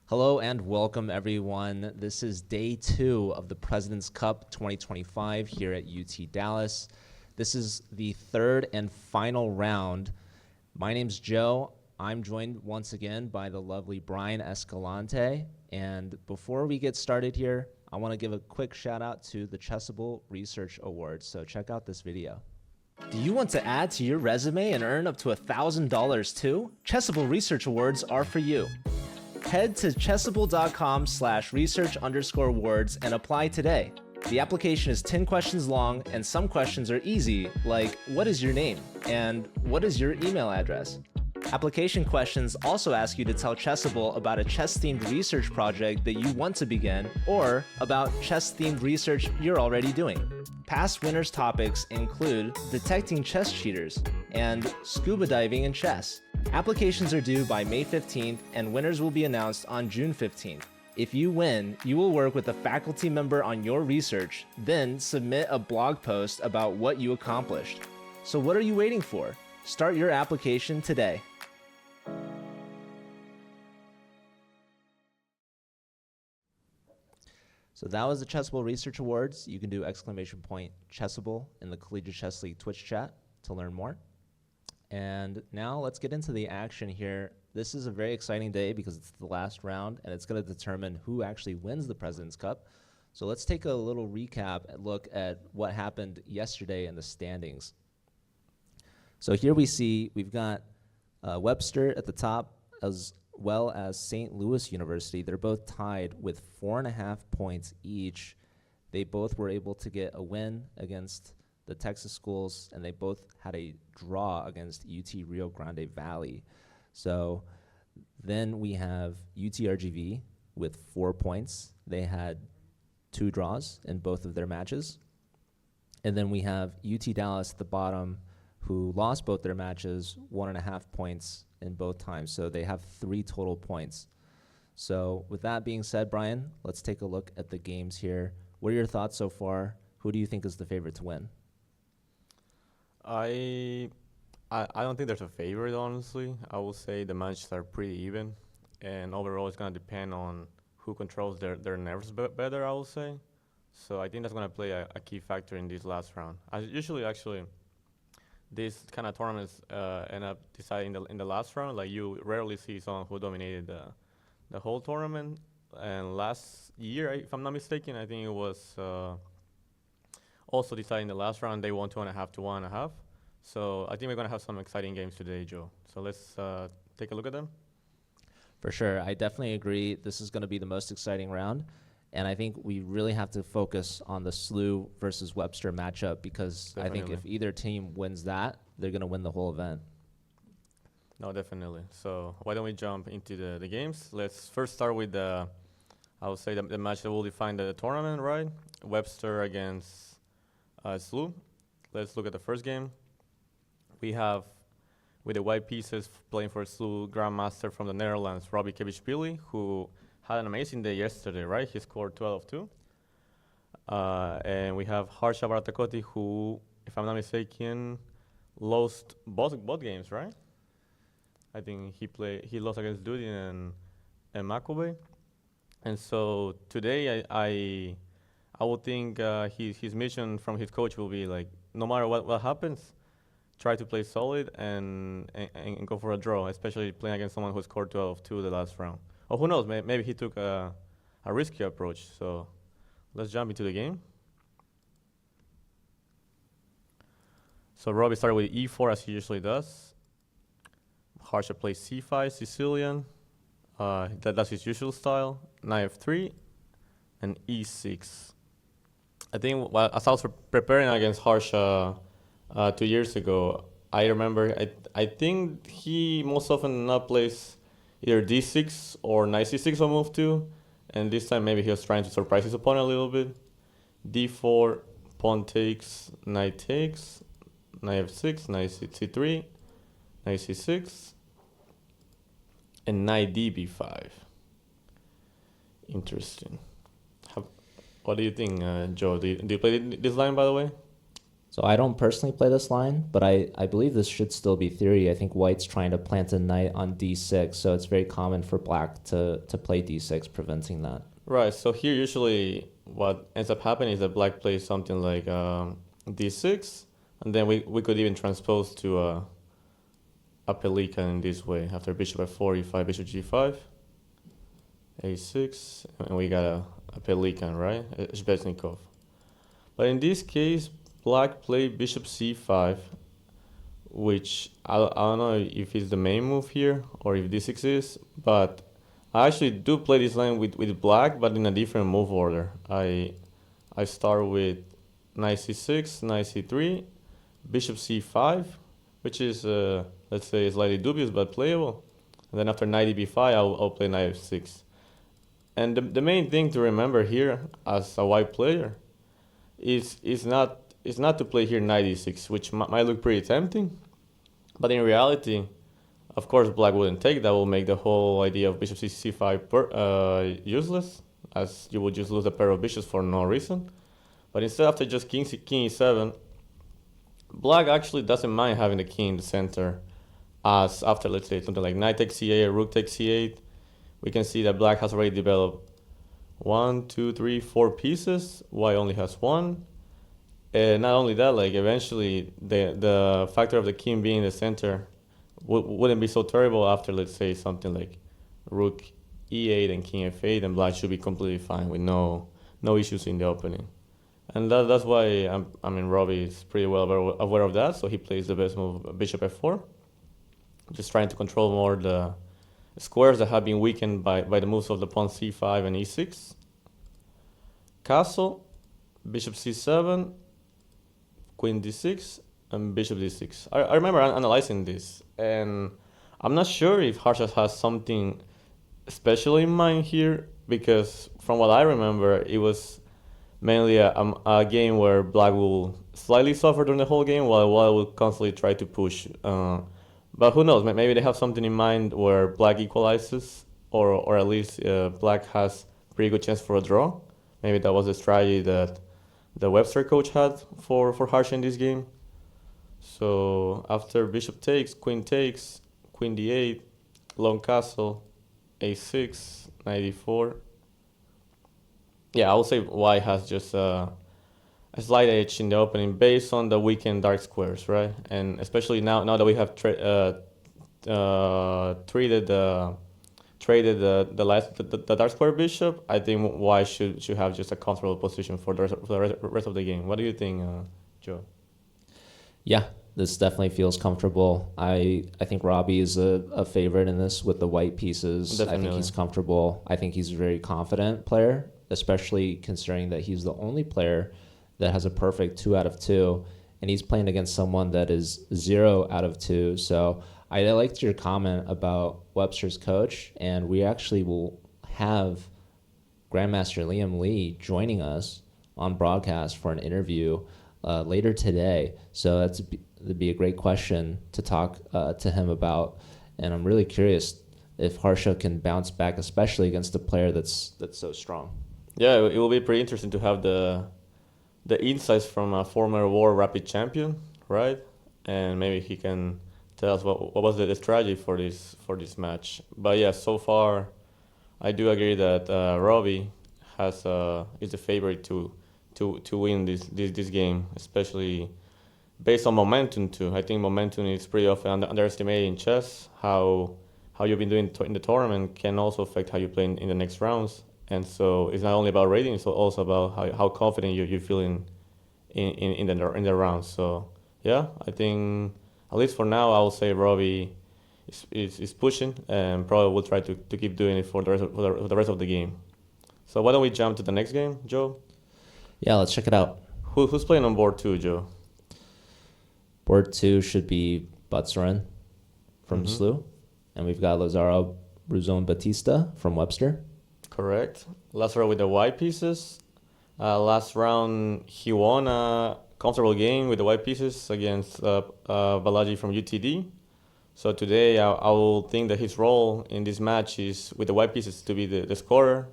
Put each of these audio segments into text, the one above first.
Hello and welcome, everyone. This is day 2 of the President's Cup 2025 here at UT Dallas. This is the third and final round. My name's Joe. I'm joined once again by the lovely Brian Escalante. And before we get started here, I want to give a quick shout out to the Chessable Research Awards. So check out this video. Do you want to add to your resume and earn up to $1,000 too? Chessable Research Awards are for you. Head to chessable.com/research_awards and apply today. The application is 10 questions long and some questions are easy, like what is your name and what is your email address? Application questions also ask you to tell Chessable about a chess-themed research project that you want to begin or about chess-themed research you're already doing. Past winners' topics include detecting chess cheaters and scuba diving in chess. Applications are due by May 15th and winners will be announced on June 15th. If you win, you will work with a faculty member on your research, then submit a blog post about what you accomplished. So what are you waiting for? Start your application today. So that was the Chessable Research Awards. You can do ! Chessable in the Collegiate Chess League Twitch chat to learn more. And now let's get into the action here. This is a very exciting day because it's the last round and it's going to determine who actually wins the President's Cup. So let's take a little recap and look at what happened yesterday in the standings. So here we see we've got Webster at the top as well as St. Louis University. They're both tied with 4.5 points each. They both were able to get a win against the Texas schools, and they both had a draw against UT Rio Grande Valley. So then we have UTRGV with 4 points. They had 2 draws in both of their matches. And then we have UT Dallas at the bottom, who lost both their matches, 1.5 points in both times. So they have 3 total points. So with that being said, Brian, let's take a look at the games here. What are your thoughts so far? Who do you think is the favorite to win? I don't think there's a favorite, honestly. I will say the matches are pretty even, and overall it's going to depend on who controls their nerves better, I will say. So I think that's going to play a key factor in this last round. Usually, actually, these kind of tournaments end up deciding in the last round. Like, you rarely see someone who dominated the whole tournament. And last year, if I'm not mistaken, I think it was also deciding the last round. They won 2.5 to 1.5. So I think we're going to have some exciting games today, Joe. So let's take a look at them. For sure. I definitely agree. This is going to be the most exciting round. And I think we really have to focus on the SLU versus Webster matchup because definitely. I think if either team wins that, they're going to win the whole event. No, definitely. So why don't we jump into the games? Let's first start with I would say the match that will define the tournament, right? Webster against SLU. Let's look at the first game. We have, with the white pieces, playing for SLU Grandmaster from the Netherlands, Robbie Kevich-Pili, who had an amazing day yesterday, right? He scored 12-2. And we have Harsha Baratakoti, who, if I'm not mistaken, lost both games, right? I think he lost against Dudy and McAvoy. And so today, I would think his mission from his coach will be like, no matter what happens, try to play solid and go for a draw, especially playing against someone who scored 12-2 the last round. Or who knows, maybe he took a risky approach. So let's jump into the game. So Robbie started with E4 as he usually does. Harsha plays C5, Sicilian. That's his usual style. Knight F3 and E6. I think as I was preparing against Harsha 2 years ago, I remember I think he most often not plays either D6 or Knight C6 on move 2, and this time maybe he was trying to surprise his opponent a little bit. D4, pawn takes, Knight takes, Knight F6, Knight C3, Knight C6, and Knight DB5. Interesting. What do you think, Joe? Do you play this line, by the way? So I don't personally play this line, but I believe this should still be theory. I think white's trying to plant a knight on d6, so it's very common for black to play d6, preventing that. Right. So here usually what ends up happening is that black plays something like d6, and then we could even transpose to a pelican in this way after bishop f4, e5, bishop g5, a6, and we got a pelican, right? A Shbetsnikov. But in this case, black played bishop c5, which I don't know if it's the main move here or if d6 is, but I actually do play this line with black, but in a different move order. I start with knight c6, knight c3, bishop c5, which is let's say slightly dubious but playable. And then after knight b5, I'll play knight f6. And the main thing to remember here as a white player is not to play here knight e6, which might look pretty tempting, but in reality, of course, black wouldn't take that. Will make the whole idea of bishop c5 useless, as you would just lose a pair of bishops for no reason. But instead, after just king e7, black actually doesn't mind having the king in the center. As after, let's say, something like knight takes c8 or rook takes c8, we can see that black has already developed 1, 2, 3, 4 pieces. White only has one. And not only that, like eventually the factor of the king being in the center wouldn't be so terrible after, let's say, something like rook e8 and king f8, and black should be completely fine with no issues in the opening. And that's why Robbie is pretty well aware of that, so he plays the best move, bishop f4, just trying to control more the squares that have been weakened by the moves of the pawn c5 and e6. Castle, bishop c7, queen d6, and bishop d6. I remember analyzing this, and I'm not sure if Harsha has something special in mind here, because from what I remember, it was mainly a game where black will slightly suffer during the whole game, while white will constantly try to push. But who knows? Maybe they have something in mind where black equalizes, or at least black has pretty good chance for a draw. Maybe that was the strategy that the Webster coach had for Harsha in this game. So after bishop takes, queen d8, long castle, a6, knight e4. Yeah, I would say white has just a slight edge in the opening based on the weakened dark squares, right? And especially now that we have traded the dark square bishop, I think white should have just a comfortable position for the rest of the game. What do you think, Joe? Yeah, this definitely feels comfortable. I think Robbie is a favorite in this with the white pieces. Definitely. I think he's comfortable. I think he's a very confident player, especially considering that he's the only player that has a perfect 2 out of 2, and he's playing against someone that is 0 out of 2. So I liked your comment about Webster's coach, and we actually will have Grandmaster Liam Lee joining us on broadcast for an interview later today. So that'd be a great question to talk to him about, and I'm really curious if Harsha can bounce back, especially against a player that's so strong. Yeah, it will be pretty interesting to have the insights from a former War Rapid champion, right? And maybe he can tell us what was the strategy for this match. But yeah, so far, I do agree that Robbie is the favorite to win this game, especially based on momentum too. I think momentum is pretty often underestimated in chess. How you've been doing in the tournament can also affect how you play in the next rounds. And so it's not only about rating; it's also about how confident you feel in the rounds. So yeah, I think at least for now, I will say Robbie is pushing, and probably will try to keep doing it for the rest of the game. So why don't we jump to the next game, Joe? Yeah, let's check it out. Who's playing on board 2, Joe? Board 2 should be Butzerin from SLU, and we've got Lazaro Bruzon Batista from Webster. Correct. Lazaro with the white pieces. Last round, he won a comfortable game with the white pieces against Balaji from UTD. So today, I will think that his role in this match is with the white pieces to be the scorer,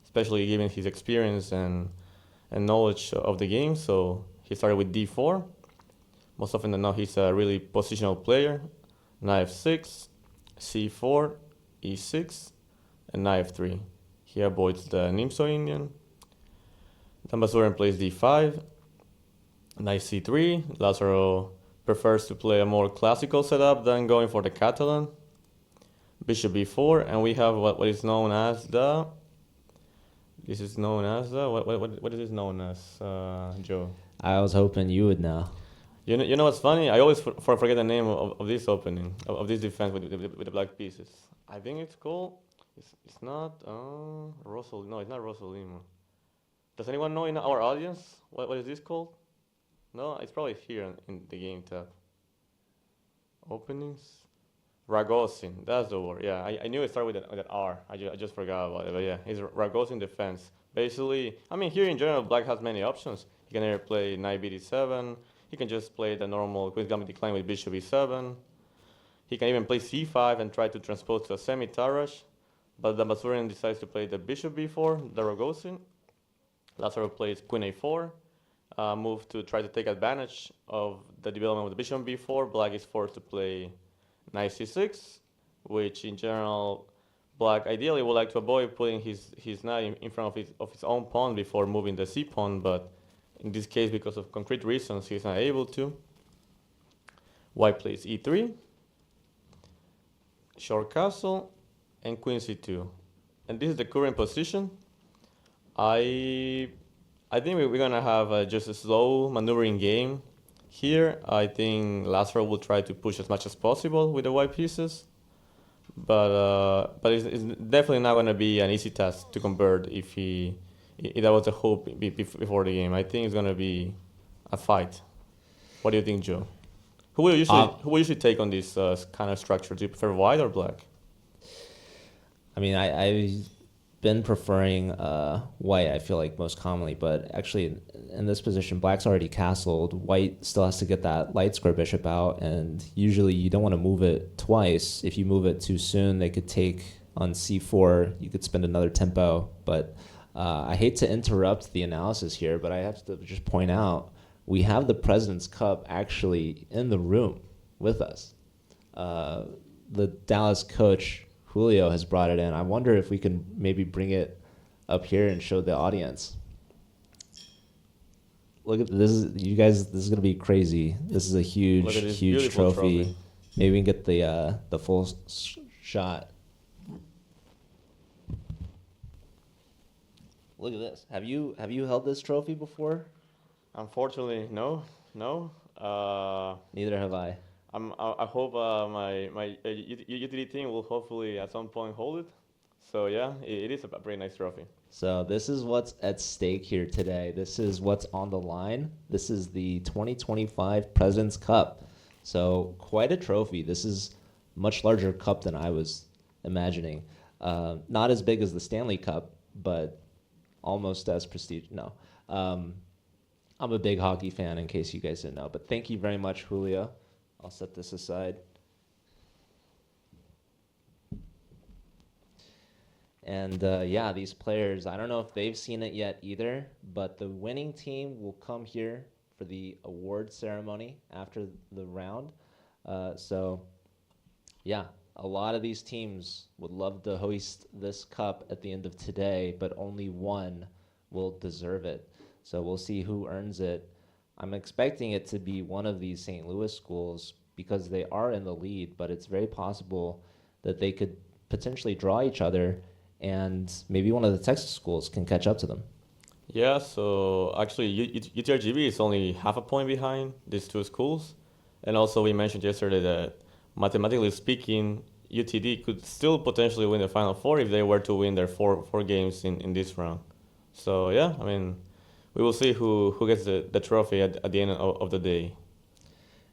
especially given his experience and knowledge of the game. So he started with d4. Most often than not, he's a really positional player. Knight f6, c4, e6, and knight f3. He avoids the Nimzo Indian. Tambasuran plays d5, knight c3. Lazaro prefers to play a more classical setup than going for the Catalan. Bishop b4, and we have what is known as the. This is known as the what is this known as, Joe? I was hoping you would know. You know what's funny? I always forget the name of this opening of this defense with the black pieces. I think it's called. It's not Rosal. No, it's not Rosalimo. Does anyone know in our audience what is this called? No, it's probably here in the game tab. Openings. Ragozin, that's the word. Yeah, I knew it started with that R. I just forgot about it. But yeah, it's Ragozin defense. Basically, I mean, here in general, black has many options. He can either play knight bd7. He can just play the normal Queen's Gambit decline with bishop e7. He can even play c5 and try to transpose to a semi-Tarrasch. But the Masurian decides to play the bishop b4, the Ragozin. Lazaro plays queen a4. Move to try to take advantage of the development with the bishop b4. Black is forced to play knight c6, which in general, black ideally would like to avoid putting his knight in front of his own pawn before moving the c pawn, but in this case, because of concrete reasons, he's not able to. White plays e3, short castle, and queen c2. And this is the current position. I think we're gonna have just a slow maneuvering game here. I think Lazaro will try to push as much as possible with the white pieces, but it's definitely not gonna be an easy task to convert if that was a hope before the game. I think it's gonna be a fight. What do you think, Joe? Who will usually take on this kind of structure? Do you prefer white or black? I mean, I've been preferring white, I feel like, most commonly, but actually in this position, black's already castled. White still has to get that light square bishop out, and usually you don't want to move it twice. If you move it too soon, they could take on c4. You could spend another tempo, but I hate to interrupt the analysis here, but I have to just point out we have the President's Cup actually in the room with us. The Dallas coach, Julio, has brought it in. I wonder if we can maybe bring it up here and show the audience. Look at this, you guys. This is gonna be crazy. This is a huge trophy. Maybe we can get the full shot. Look at this. Have you held this trophy before? Unfortunately, no. Neither have I. I hope my utility team will hopefully at some point hold it. So yeah, it is a very nice trophy. So this is what's at stake here today. This is what's on the line. This is the 2025 President's Cup. So quite a trophy. This is much larger cup than I was imagining. Not as big as the Stanley Cup, but almost as prestigious. No. I'm a big hockey fan, in case you guys didn't know. But thank you very much, Julio. I'll set this aside. And yeah, these players, I don't know if they've seen it yet either, but the winning team will come here for the award ceremony after the round. So yeah, a lot of these teams would love to hoist this cup at the end of today, but only one will deserve it. So we'll see who earns it. I'm expecting it to be one of these St. Louis schools because they are in the lead, but it's very possible that they could potentially draw each other and maybe one of the Texas schools can catch up to them. Yeah, so actually UTRGV is only half a point behind these two schools. And also we mentioned yesterday that mathematically speaking, UTD could still potentially win the Final Four if they were to win their four games in this round. So yeah, I mean, we will see who gets the trophy at the end of the day.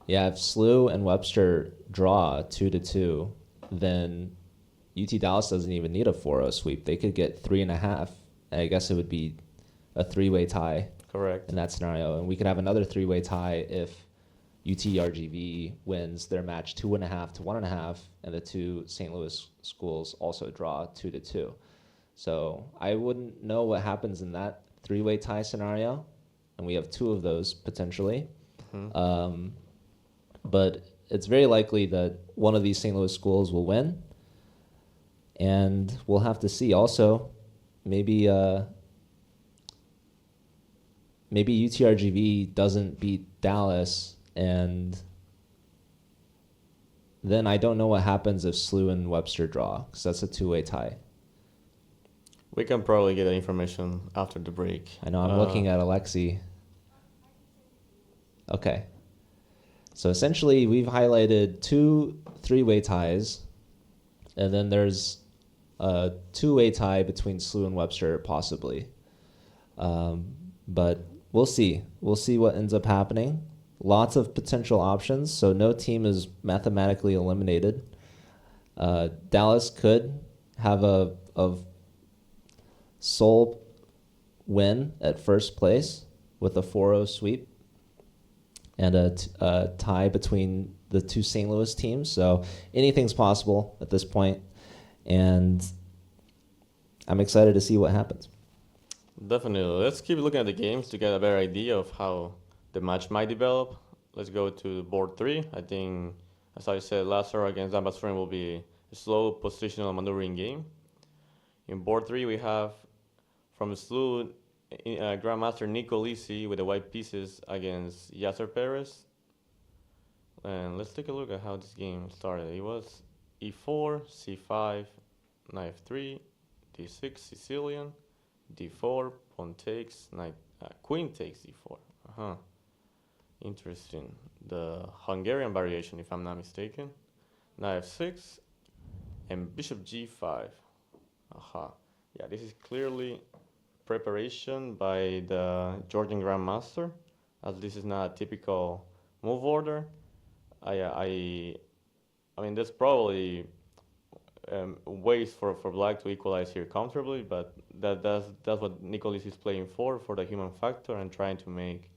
Yeah, if SLU and Webster draw 2-2, then UT Dallas doesn't even need a 4-0 sweep. They could get 3.5. I guess it would be a three-way tie. Correct. In that scenario. And we could have another three-way tie if UTRGV wins their match 2.5 to 1.5, and the two St. Louis schools also draw 2-2. So I wouldn't know what happens in that three-way tie scenario, and we have two of those potentially. but it's very likely that one of these St. Louis schools will win, and we'll have to see. Also, maybe maybe UTRGV doesn't beat Dallas, and then I don't know what happens if SLU and Webster draw, because that's a two-way tie. We can probably get that information after the break. I know, I'm looking at Alexi. Okay. So essentially, we've highlighted two three-way ties, and then there's a two-way tie between SLU and Webster, possibly. But we'll see. We'll see what ends up happening. Lots of potential options, so no team is mathematically eliminated. Dallas could have a sole win at first place with a 4-0 sweep and a tie between the two St. Louis teams. So anything's possible at this point, and I'm excited to see what happens. Definitely. Let's keep looking at the games to get a better idea of how the match might develop. Let's go to board 3. I think, as I said, Lazaro against Dambastrin will be a slow positional maneuvering game. In board 3, we have from SLU Grandmaster Nico Lisi with the white pieces against Yasser Perez. And let's take a look at how this game started. It was e4, c5, knight f3, d6 Sicilian, d4, pawn takes, knight, queen takes d4. Interesting. The Hungarian variation, if I'm not mistaken. Knight f6 and bishop g5. Yeah, this is clearly preparation by the Georgian Grandmaster, as this is not a typical move order. I mean, there's probably ways for black to equalize here comfortably, but that's what Nicolis is playing for the human factor and trying to make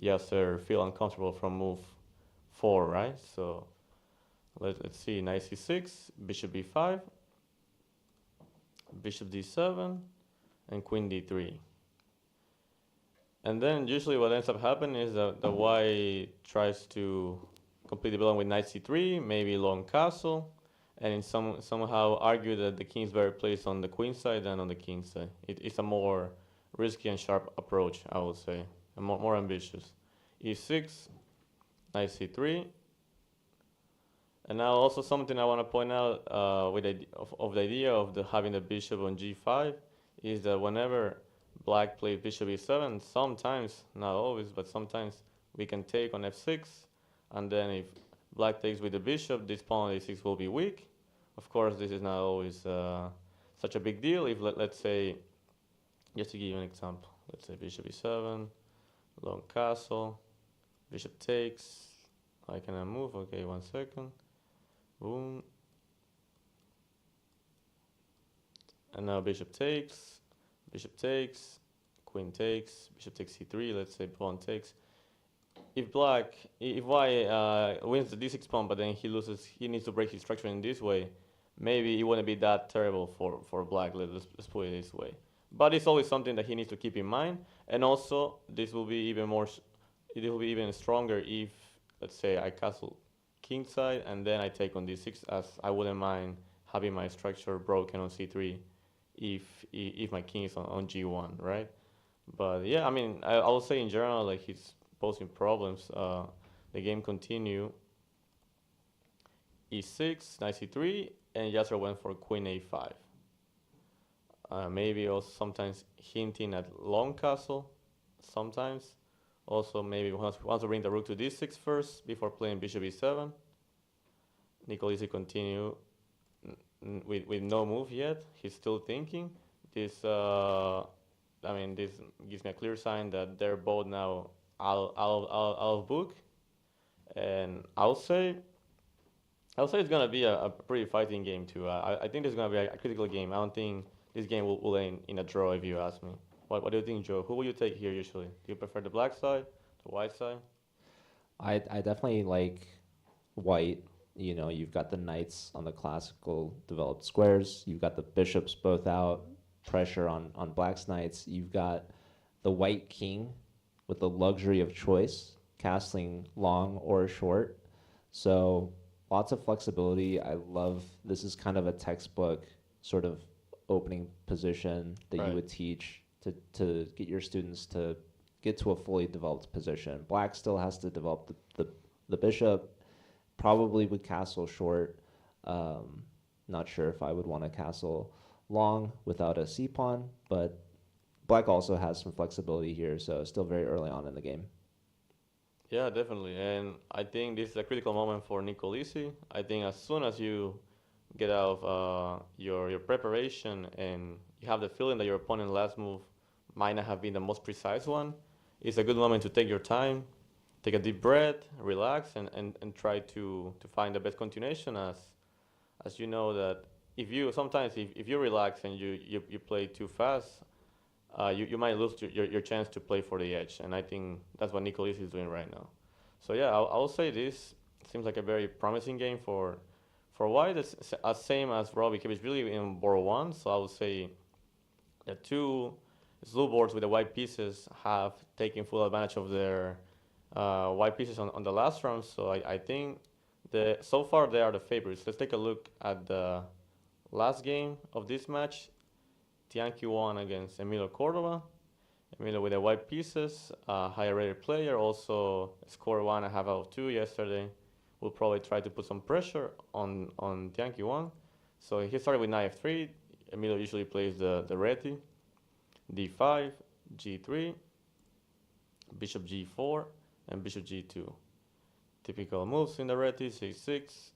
Yasser feel uncomfortable from move 4, right? So let's see, knight c6, bishop b5, bishop d7, and queen d3. And then usually what ends up happening is that the white tries to complete the building with knight c3, maybe long castle, and somehow argue that the king is better placed on the queen side than on the king side. It's a more risky and sharp approach, I would say, and more ambitious. e6, knight c3. And now also something I want to point out with the idea of having the bishop on g5 is that whenever black plays bishop e7, sometimes, not always, but sometimes we can take on f6, and then if black takes with the bishop, this pawn on a6 will be weak. Of course, this is not always such a big deal. If let's say, just to give you an example, let's say bishop e7, long castle, bishop takes. I cannot move. Okay, 1 second. Boom. And now bishop takes, queen takes, bishop takes c3. Let's say pawn takes. If white wins the d6 pawn, but then he needs to break his structure in this way, maybe it wouldn't be that terrible for black. Let's put it this way. But it's always something that he needs to keep in mind. And also, this will be even more. It will be even stronger if, let's say, I castle king side and then I take on d6, as I wouldn't mind having my structure broken on c3 if my king is on g1, right? But yeah, I mean, I will say in general, like, he's posing problems. The game continue. e6, knight c3, and Yasser went for queen a5. Maybe also sometimes hinting at long castle. Sometimes also maybe wants to bring the rook to d6 first before playing bishop e7. Nicolisi continue with no move yet. He's still thinking. This this gives me a clear sign that they're both now out of book. And I'll say it's gonna be a pretty fighting game too. I think this is gonna be a critical game. I don't think this game will end in a draw, if you ask me. What do you think, Joe? Who will you take here usually? Do you prefer the black side, the white side? I definitely like white. You know, you've got the knights on the classical developed squares. You've got the bishops both out, pressure on black's knights. You've got the white king with the luxury of choice, castling long or short. So lots of flexibility. I love this is kind of a textbook sort of opening position that you Right. would teach to get your students to get to a fully developed position. Black still has to develop the bishop, probably with castle short. Um, Not sure if I would want a castle long without a c pawn, but black also has some flexibility here, so still very early on in the game. Yeah, definitely. And I think this is a critical moment for Nicolisi. I think as soon as you get out of your preparation and you have the feeling that your opponent's last move might not have been the most precise one, it's a good moment to take your time, take a deep breath, relax, and try to find the best continuation as you know that if you sometimes if you relax and you play too fast, you might lose your chance to play for the edge. And I think that's what Nicolis is doing right now. So yeah, I'll say this seems like a very promising game for white. It's as same as Robbie Kibic really in board one. So I would say the two blue boards with the white pieces have taken full advantage of their white pieces on the last round. So I think so far they are the favorites. Let's take a look at the last game of this match. Tianqi won against Emilio Cordova. Emilio with the white pieces, higher rated player, also scored 1.5 out of 2 yesterday. Will probably try to put some pressure on Tianqi Wang. So he started with knight f3. Emilio usually plays the reti, d5, g3, bishop g4, and bishop g2. Typical moves in the reti, c6,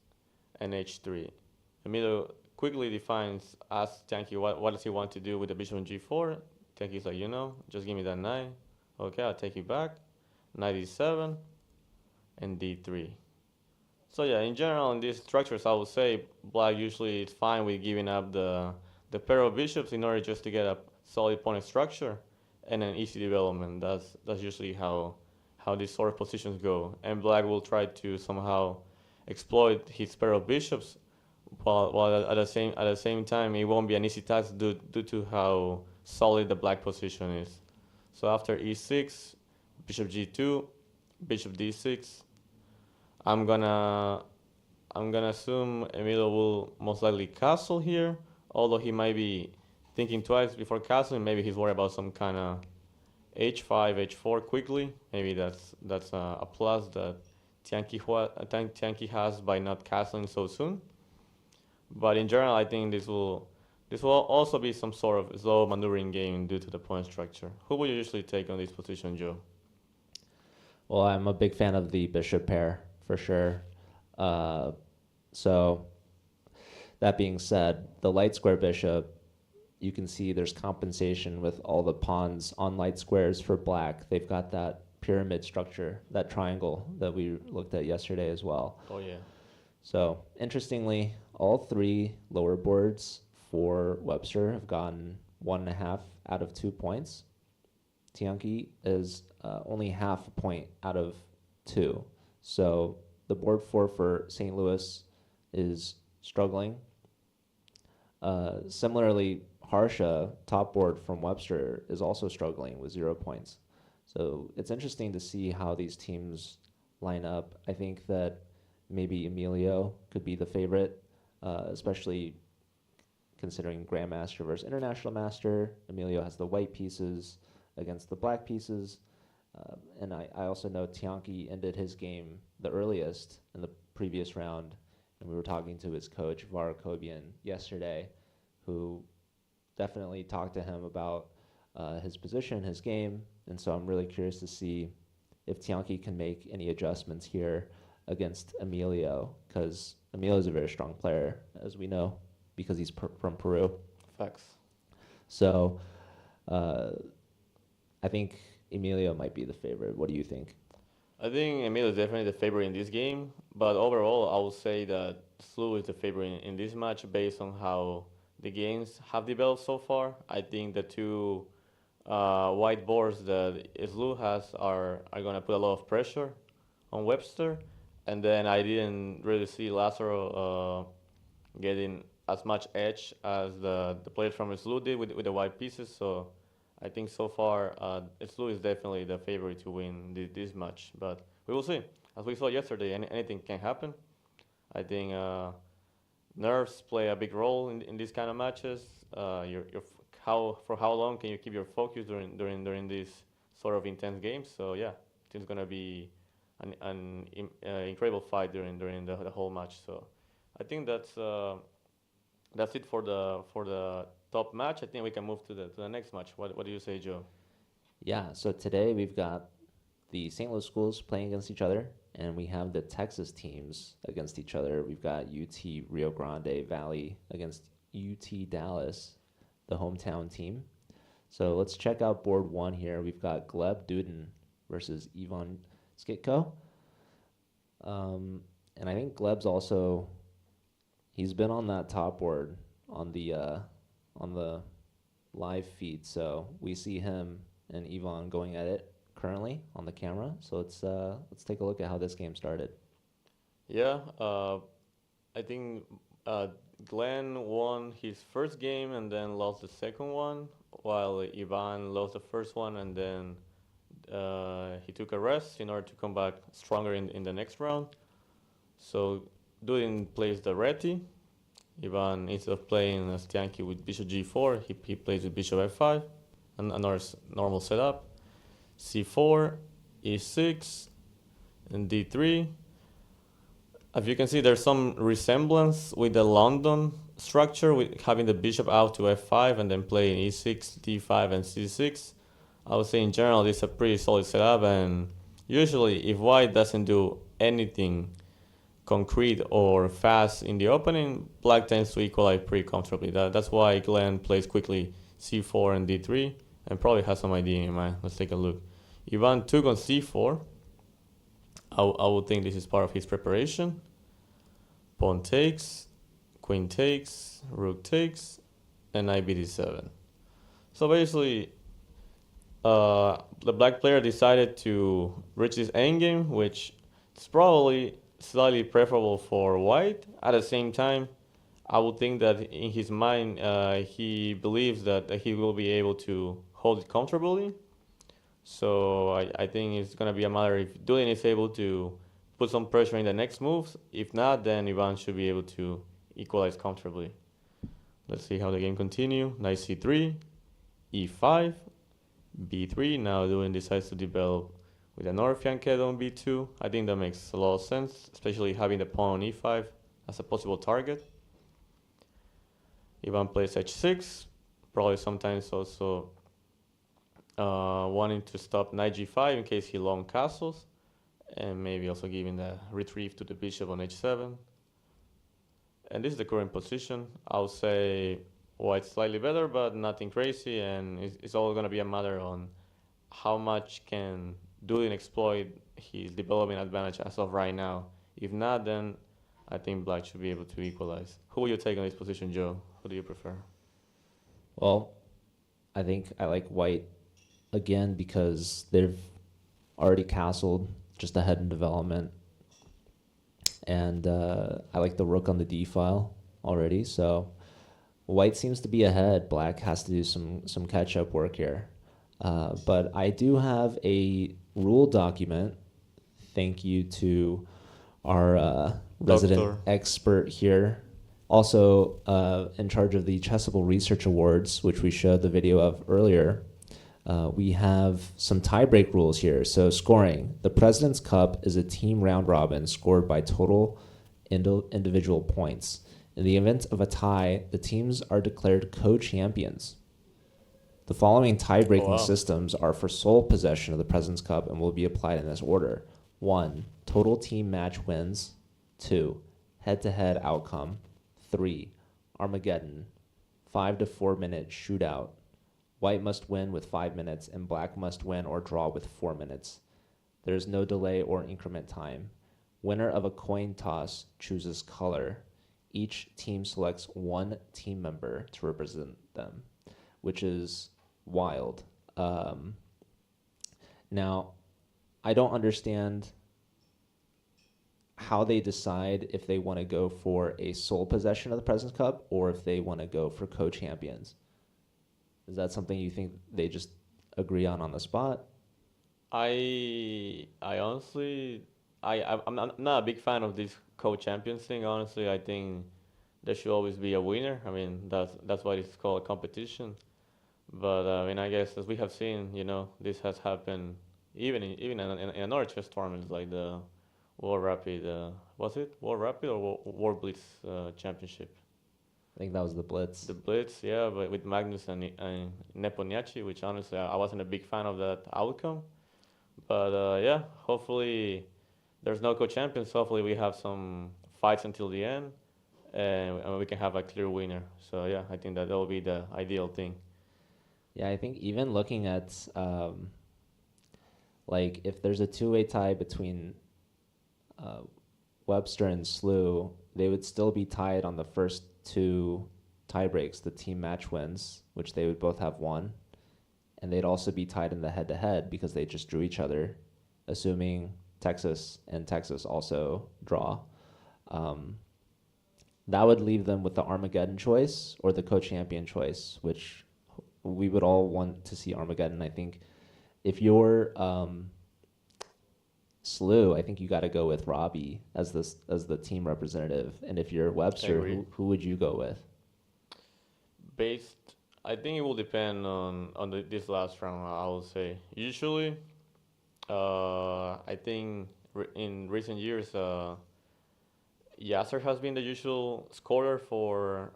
and h3. Emilio quickly defines, asks Tianqi what does he want to do with the bishop on g4. Tianqi's like, just give me that knight. Okay, I'll take it back. Knight e7 and d3. So yeah, in general, in these structures, I would say black usually is fine with giving up the pair of bishops in order just to get a solid pawn structure and an easy development. That's usually how these sort of positions go. And black will try to somehow exploit his pair of bishops, while at the same time it won't be an easy task due to how solid the black position is. So after e6, bishop g2, bishop d6. I'm gonna assume Emilio will most likely castle here, although he might be thinking twice before castling. Maybe he's worried about some kind of h5, h4 quickly. Maybe that's a plus that Tianqi has by not castling so soon. But in general, I think this will also be some sort of slow maneuvering game due to the point structure. Who would you usually take on this position, Joe? Well, I'm a big fan of the bishop pair for sure. Uh, so that being said, the light square bishop, you can see there's compensation with all the pawns on light squares for black. They've got that pyramid structure, that triangle that we looked at yesterday as well. Oh yeah. So interestingly, all three lower boards for Webster have gotten 1.5 out of 2 points. Tianqi is only half a point out of 2. So the board 4 for St. Louis is struggling. Similarly, Harsha, top board from Webster, is also struggling with 0 points. So it's interesting to see how these teams line up. I think that maybe Emilio could be the favorite, especially considering Grandmaster versus International Master. Emilio has the white pieces against the black pieces. And I also know Tianqi ended his game the earliest in the previous round. And we were talking to his coach, Var Kobian, yesterday, who definitely talked to him about his position, his game. And so I'm really curious to see if Tianqi can make any adjustments here against Emilio, because Emilio is a very strong player, as we know, because he's from Peru. Facts. So I think Emilio might be the favorite. What do you think? I think Emilio is definitely the favorite in this game, but overall, I would say that Slu is the favorite in this match based on how the games have developed so far. I think the two white boards that Slu has are going to put a lot of pressure on Webster, and then I didn't really see Lazaro getting as much edge as the players from Slu did with the white pieces. So I think so far Slu is definitely the favorite to win this match, but we will see. as we saw yesterday, anything can happen. I think nerves play a big role in these kind of matches. How long can you keep your focus during these sort of intense games? So yeah, it's gonna be an incredible fight during the whole match. So I think that's it for the top match. I think we can move to the next match. What do you say, Joe? Yeah, so today we've got the St. Louis schools playing against each other, and we have the Texas teams against each other. We've got UT Rio Grande Valley against UT Dallas, the hometown team. So let's check out board one here. We've got Gleb Duden versus Ivan Skitko. And I think Gleb's also, he's been on that top board on the live feed. So we see him and Ivan going at it currently on the camera. So let's take a look at how this game started. Yeah, I think Glenn won his first game and then lost the second one, while Ivan lost the first one and then he took a rest in order to come back stronger in the next round. So Dudin plays the Reti. Ivan, instead of playing Stianki with bishop g4, he plays with bishop f5, another normal setup. c4, e6, and d3. As you can see, there's some resemblance with the London structure, with having the bishop out to f5 and then playing e6, d5, and c6. I would say in general, this is a pretty solid setup, and usually if white doesn't do anything concrete or fast in the opening, black tends to equalize pretty comfortably. That's why Glenn plays quickly c4 and d3, and probably has some idea in mind. Let's take a look. Ivan took on c4. I would think this is part of his preparation. Pawn takes, queen takes, rook takes, and knight bd7. So basically, the black player decided to reach this endgame, which is probably slightly preferable for white. At the same time, I would think that in his mind, he believes that he will be able to hold it comfortably. So I think it's going to be a matter if Dulin is able to put some pressure in the next moves. If not, then Ivan should be able to equalize comfortably. Let's see how the game continue. Knight c3, e5, b3. Now Dulin decides to develop with another fianchetto on b2. I think that makes a lot of sense, especially having the pawn on e5 as a possible target. Ivan plays h6, probably sometimes also wanting to stop knight g5 in case he long castles, and maybe also giving the retrieve to the bishop on h7. And this is the current position. I would say white's slightly better, but nothing crazy, and it's all going to be a matter on how much can Dulin exploit his development advantage as of right now. If not, then I think black should be able to equalize. Who will you take on this position, Joe? Who do you prefer? Well, I think I like white again because they've already castled just ahead in development. And I like the rook on the d file already. So white seems to be ahead. Black has to do some catch-up work here. But I do have a rule document. Thank you to our resident expert here. Also in charge of the Chessable Research Awards, which we showed the video of earlier. We have some tiebreak rules here. So scoring. The President's Cup is a team round robin scored by total individual points. In the event of a tie, the teams are declared co-champions. The following tie-breaking systems are for sole possession of the President's Cup and will be applied in this order. 1. Total team match wins. 2. Head-to-head outcome. 3. Armageddon. 5 to 4 minute shootout. White must win with 5 minutes, and black must win or draw with 4 minutes. There is no delay or increment time. Winner of a coin toss chooses color. Each team selects one team member to represent them, which is wild. Now, I don't understand how they decide if they want to go for a sole possession of the President's Cup or if they want to go for co-champions. Is that something you think they just agree on the spot? I honestly I'm not a big fan of this co-champions thing. Honestly, I think there should always be a winner. I mean, that's why it's called a competition. But I mean, I guess as we have seen, this has happened even in another chess tournaments like the World Rapid. Was it World Rapid or World Blitz Championship? I think that was the Blitz. The Blitz, yeah, but with Magnus and Nepomniachtchi, which honestly I wasn't a big fan of that outcome. But yeah, hopefully there's no co-champions. Hopefully we have some fights until the end, and we can have a clear winner. So yeah, I think that will be the ideal thing. Yeah, I think even looking at like if there's a two-way tie between uh, Webster and Slew, they would still be tied on the first two tie breaks, the team match wins, which they would both have won, and they'd also be tied in the head-to-head because they just drew each other, assuming Texas and Texas also draw. Um, that would leave them with the Armageddon choice or the co-champion choice, which we would all want to see Armageddon. I think if you're Slew, I think you got to go with Robbie as the team representative. And if you're Webster, who would you go with? I think it will depend on this last round. I will say usually, I think in recent years, Yasser has been the usual scorer for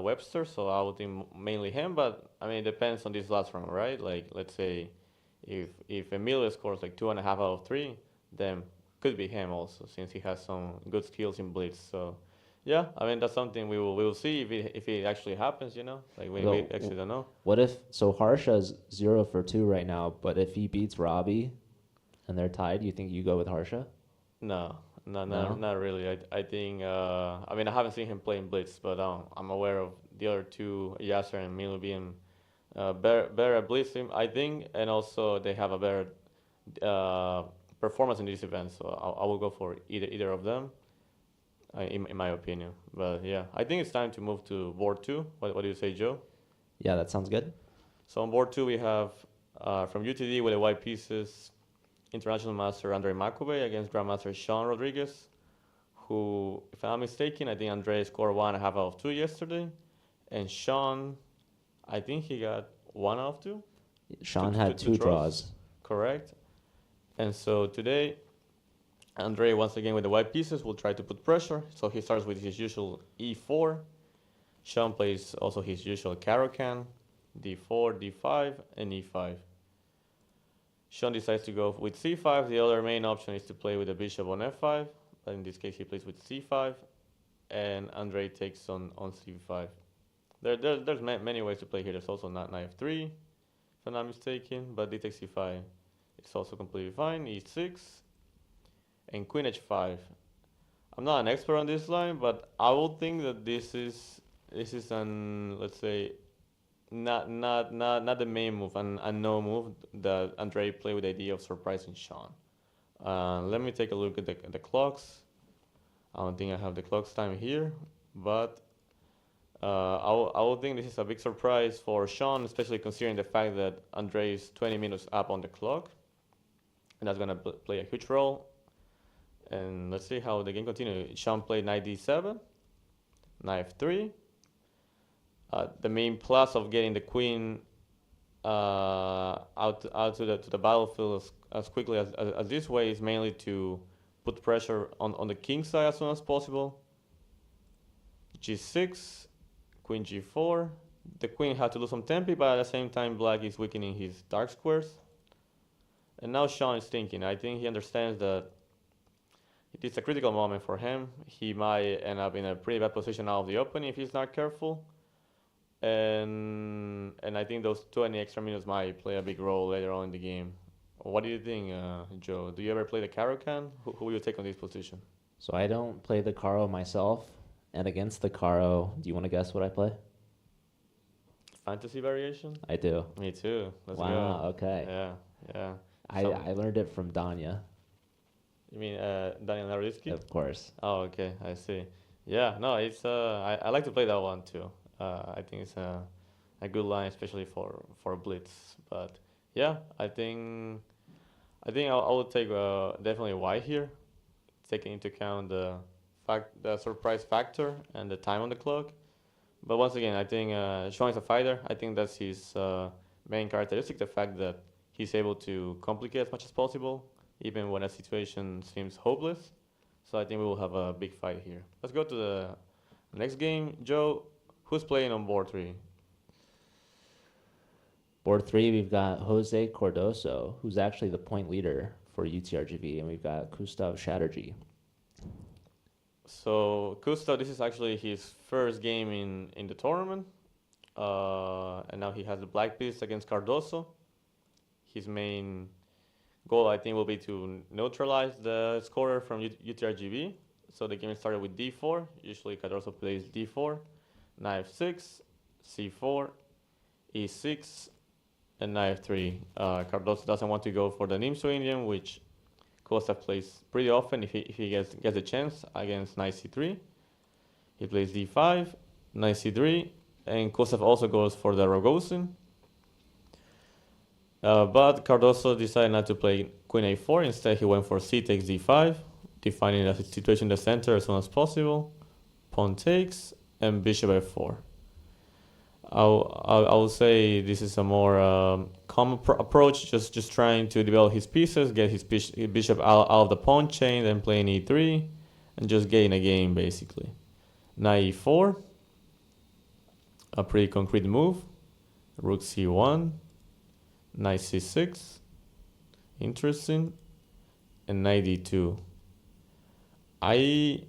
Webster, so I would think mainly him. But I mean, it depends on this last round, right? Like let's say if Emilio scores like 2.5 out of 3, then could be him also since he has some good skills in blitz. So yeah, I mean that's something we will see if it actually happens. Like we actually don't know. What if Harsha's 0 for 2 right now, but if he beats Robbie and they're tied, you think you go with Harsha? No, no, No? not really. I think I mean I haven't seen him play in blitz, but I'm aware of the other two, Yasser and Milo being better at blitzing, I think, and also they have a better uh, performance in this event. So I will go for either of them, in my opinion. But yeah, I think it's time to move to board two. What do you say, Joe? Yeah, that sounds good. So on board two we have from UTD with the white pieces, International Master Andre Macove against Grandmaster Sean Rodriguez, who, if I'm not mistaken, I think Andre scored 1.5 out of 2 yesterday, and Sean, I think he got 1 out of 2. Sean had two draws. Correct. And so today, Andre once again with the white pieces will try to put pressure. So he starts with his usual E4. Sean plays also his usual Caro-Kann, D4, D5, and E5. Sean decides to go with C5. The other main option is to play with the bishop on F5. But in this case, he plays with C5, and Andre takes on C5. There's many ways to play here. There's also knight F3, if I'm not mistaken, but d takes C5. It's also completely fine. E6 and Queen H5. I'm not an expert on this line, but I would think that this is an, let's say, not the main move, and a no move that Andre played with the idea of surprising Sean. Let me take a look at the clocks. I don't think I have the clocks time here, but I would think this is a big surprise for Sean, especially considering the fact that Andre is 20 minutes up on the clock, and that's gonna play a huge role. And let's see how the game continues. Sean played knight d7, knight f3. The main plus of getting the queen out to the battlefield as quickly as this way is mainly to put pressure on the king side as soon as possible. G6, Queen G4. The queen had to lose some tempi, but at the same time black is weakening his dark squares. And now Sean is thinking. I think he understands that it is a critical moment for him. He might end up in a pretty bad position out of the opening if he's not careful. And I think those 20 extra minutes might play a big role later on in the game. What do you think, Joe? Do you ever play the Caro-Kann? Who will you take on this position? So I don't play the Caro myself, and against the Caro, do you want to guess what I play? Fantasy variation? I do. Me too. Let's go. Wow, okay. Yeah. I learned it from Danya, You mean Daniel Naroditsky? of course. Oh, okay. I see. Yeah, no, it's I like to play that one too. I think it's a good line, especially for blitz. But yeah, I think I think I would take definitely white here, taking into account the surprise factor and the time on the clock. But once again, I think Sean is a fighter. I think that's his main characteristic, the fact that he's able to complicate as much as possible, even when a situation seems hopeless. So I think we will have a big fight here. Let's go to the next game. Joe, who's playing on board three? Board three, we've got Jose Cardoso, who's actually the point leader for UTRGV, and we've got Gustav Chatterjee. So Gustav, this is actually his first game in the tournament, and now he has the black piece against Cardoso. His main goal, I think, will be to neutralize the scorer from UTRGV. So the game started with d4. Usually Cardoso plays d4, knight f6, c4, e6, and knight f3. Cardoso doesn't want to go for the Nimzo Indian, which Gustav plays pretty often if he gets a chance against knight c3. He plays d5, knight c3, and Gustav also goes for the Rogozin. But Cardoso decided not to play queen a4. Instead, he went for c takes d5, defining the situation in the center as soon as possible. Pawn takes, and bishop f4. I would say this is a more common approach, just trying to develop his pieces, get his bishop out of the pawn chain, then playing e3, and just gain a game, basically. Knight e4, a pretty concrete move. Rook c1, knight c6, interesting, and knight d2. I'm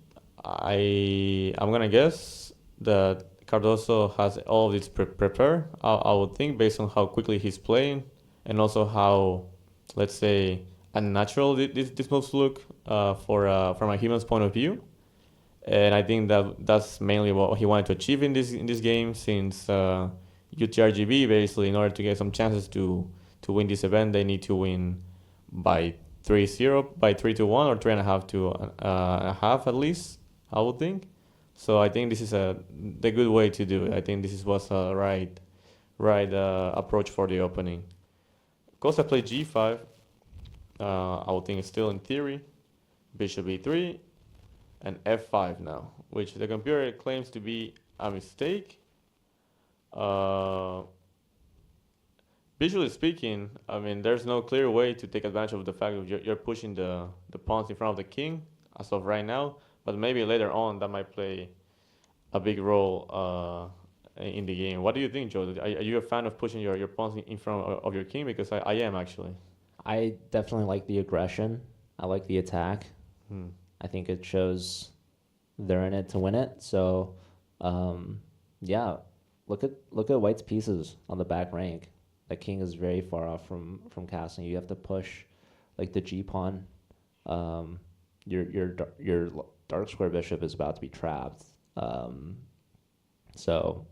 gonna guess that Cardoso has all of this prepared. I would think, based on how quickly he's playing, and also how, let's say, unnatural this moves look from a human's point of view. And I think that's mainly what he wanted to achieve in this game, since UTRGV, basically, in order to get some chances to win this event, they need to win by 3-0, by 3-1, or 3.5 to a half at least, I would think. So I think this is the good way to do it. I think this was a right approach for the opening. Costa played g5. I would think it's still in theory. Bishop e3 and f5 now, which the computer claims to be a mistake. Visually speaking, I mean, there's no clear way to take advantage of the fact that you're pushing the pawns in front of the king as of right now. But maybe later on that might play a big role in the game. What do you think, Joe? Are you a fan of pushing your pawns in front of your king? Because I am, actually. I definitely like the aggression. I like the attack. Hmm. I think it shows they're in it to win it. So, yeah, look at White's pieces on the back rank. The king is very far off from castling. You have to push, like, the g pawn. Your dark square bishop is about to be trapped. So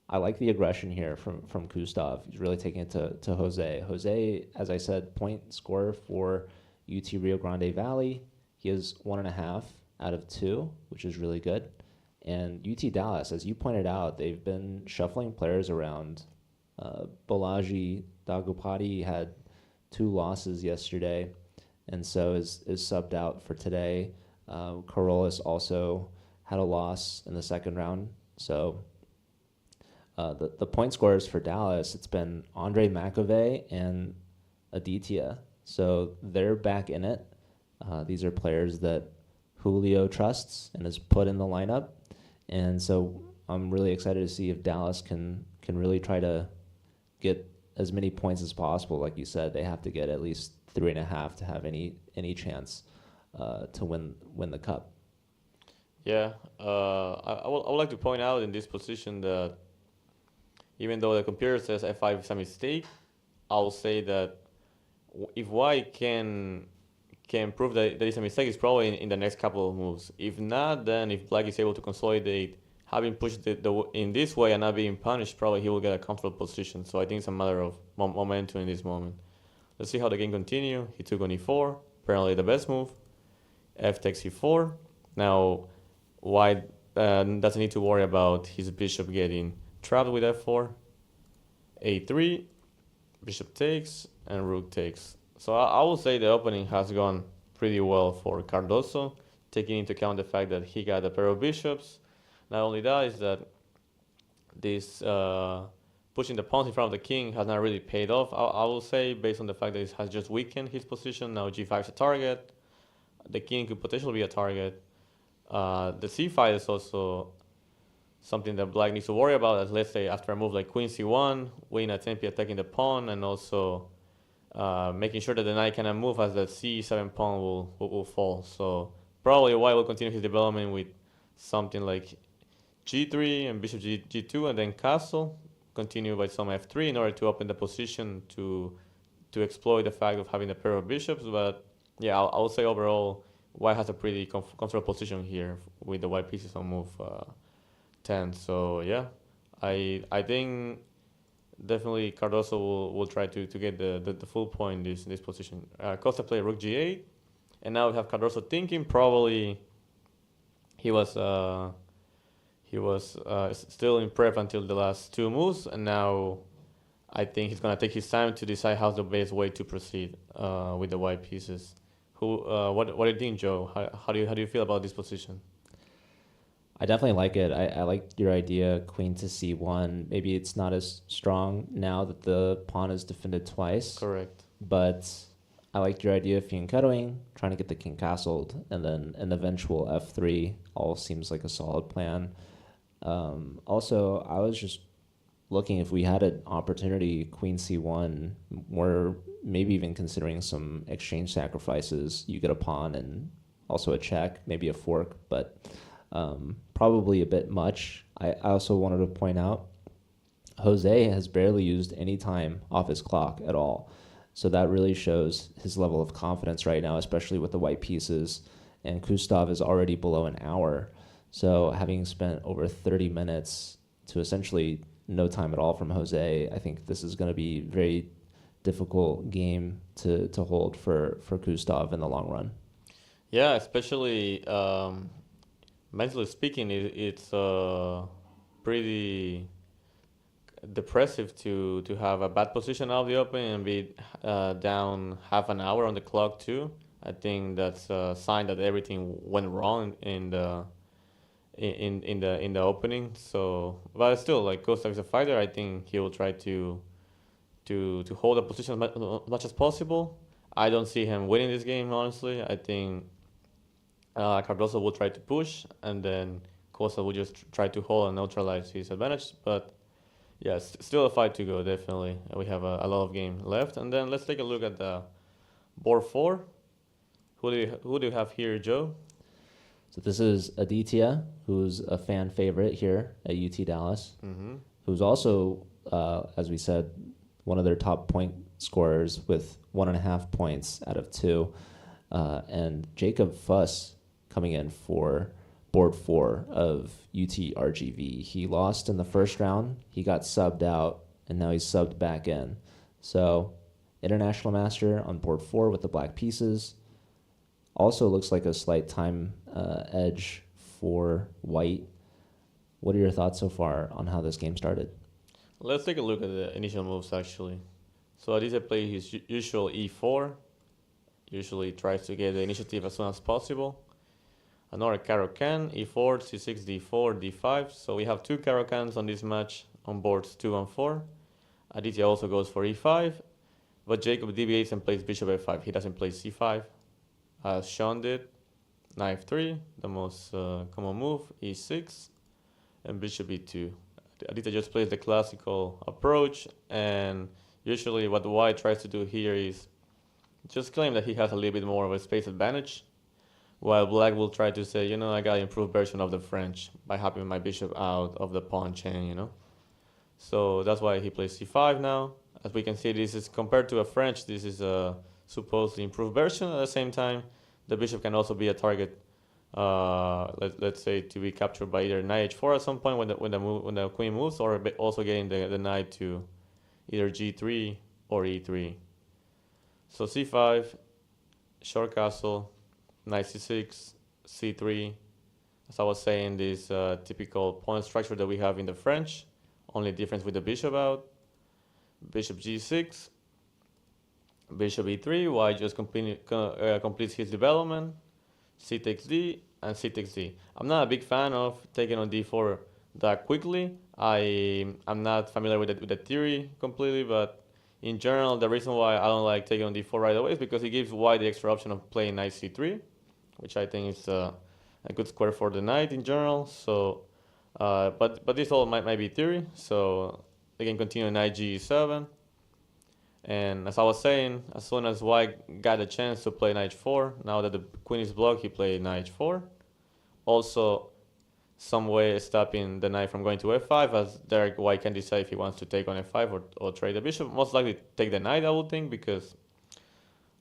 I like the aggression here from Gustav. He's really taking it to Jose. Jose, as I said, point scorer for UT Rio Grande Valley. He has 1.5 out of 2, which is really good. And UT Dallas, as you pointed out, they've been shuffling players around. Balaji Dagopati had 2 losses yesterday, and so is subbed out for today. Corollas also had a loss in the second round. So the point scorers for Dallas, it's been Andre McAvey and Aditya. So they're back in it. These are players that Julio trusts and has put in the lineup. And so I'm really excited to see if Dallas can really try to get as many points as possible. Like you said, they have to get at least 3.5 to have any chance to win the cup. Yeah, I would like to point out in this position that even though the computer says f5 is a mistake, I'll say that if White can prove that it's a mistake, it's probably in the next couple of moves. If not, then if Black is able to consolidate, having pushed in this way and not being punished, probably he will get a comfortable position. So I think it's a matter of momentum in this moment. Let's see how the game continue. He took on e4, apparently the best move. F takes e4. Now, White doesn't need to worry about his bishop getting trapped with f4. a3, bishop takes, and rook takes. So I will say the opening has gone pretty well for Cardoso, taking into account the fact that he got a pair of bishops. Not only that, is that this pushing the pawns in front of the king has not really paid off. I will say, based on the fact that it has just weakened his position. Now g5 is a target. The king could potentially be a target. The c5 is also something that black needs to worry about. As let's say after a move like queen c1, winning a tempi attacking the pawn, and also making sure that the knight cannot move as the c7 pawn will fall. So probably white will continue his development with something like g3 and bishop g2 and then castle. Continue by some f3 in order to open the position to exploit the fact of having a pair of bishops. But yeah, I would say overall white has a pretty comfortable position here with the white pieces on move 10. So yeah, I think definitely Cardoso will try to get the full point in this position. Costa played rook g8, and now we have Cardoso thinking probably he was still in prep until the last two moves, and now I think he's gonna take his time to decide how's the best way to proceed with the white pieces. What do you think, Joe? How do you feel about this position? I definitely like it. I like your idea, queen to c1. Maybe it's not as strong now that the pawn is defended twice. Correct. But I like your idea of fianchettoing, trying to get the king castled, and then an eventual f3 all seems like a solid plan. Also, I was just looking if we had an opportunity, queen c1, we're maybe even considering some exchange sacrifices. You get a pawn and also a check, maybe a fork, but probably a bit much. I also wanted to point out Jose has barely used any time off his clock at all. So that really shows his level of confidence right now, especially with the white pieces. And Gustav is already below an hour. So having spent over 30 minutes to essentially no time at all from Jose, I think this is going to be a very difficult game to hold for Gustav in the long run. Yeah, especially mentally speaking, it's pretty depressive to have a bad position out of the open and be down half an hour on the clock too. I think that's a sign that everything went wrong in the opening. So, but still, like Gustav is a fighter. I think he will try to hold the position as much as possible. I don't see him winning this game, honestly. I think Cardoso will try to push, and then Costa will just try to hold and neutralize his advantage. But yeah, still a fight to go, definitely. We have a lot of game left. And then let's take a look at the board 4. Who do you have here, Joe? So this is Aditya, who's a fan favorite here at UT Dallas, who's also, as we said, one of their top point scorers with 1.5 points out of 2. And Jacob Fuss coming in for board 4 of UT RGV. He lost in the first round. He got subbed out, and now he's subbed back in. So International Master on board 4 with the black pieces. Also looks like a slight time edge for white. What are your thoughts so far on how this game started? Let's take a look at the initial moves, actually. So Aditya plays his usual e4. Usually tries to get the initiative as soon as possible. Another Caro-Can, e4, c6, d4, d5. So we have 2 Caro-Cans on this match on boards 2 and 4. Aditya also goes for e5, but Jacob deviates and plays bishop f5. He doesn't play c5, as Sean did. Knight f3, the most common move, e6, and bishop e2. Aditya just plays the classical approach, and usually what white tries to do here is just claim that he has a little bit more of a space advantage, while black will try to say, I got an improved version of the French by having my bishop out of the pawn chain, So that's why he plays c5 now. As we can see, this is compared to a French, this is a supposedly improved version. At the same time, the bishop can also be a target, let's say, to be captured by either knight h4 at some point when the queen moves, or also getting the knight to either g3 or e3. So c5, short castle, knight c6, c3. As I was saying, this typical pawn structure that we have in the French, only difference with the bishop out. Bishop g6, Bishop e3, white just completes his development. C takes d, and c takes d. I'm not a big fan of taking on d4 that quickly. I'm not familiar with the theory completely, but in general, the reason why I don't like taking on d4 right away is because it gives white the extra option of playing knight c3, which I think is a good square for the knight in general. So, but this all might be theory. So they can continue knight g7. And as I was saying, as soon as white got a chance to play knight 4, now that the queen is blocked, he played knight 4. Also, some way stopping the knight from going to f5, as there white can decide if he wants to take on f5 or trade the bishop. Most likely take the knight, I would think, because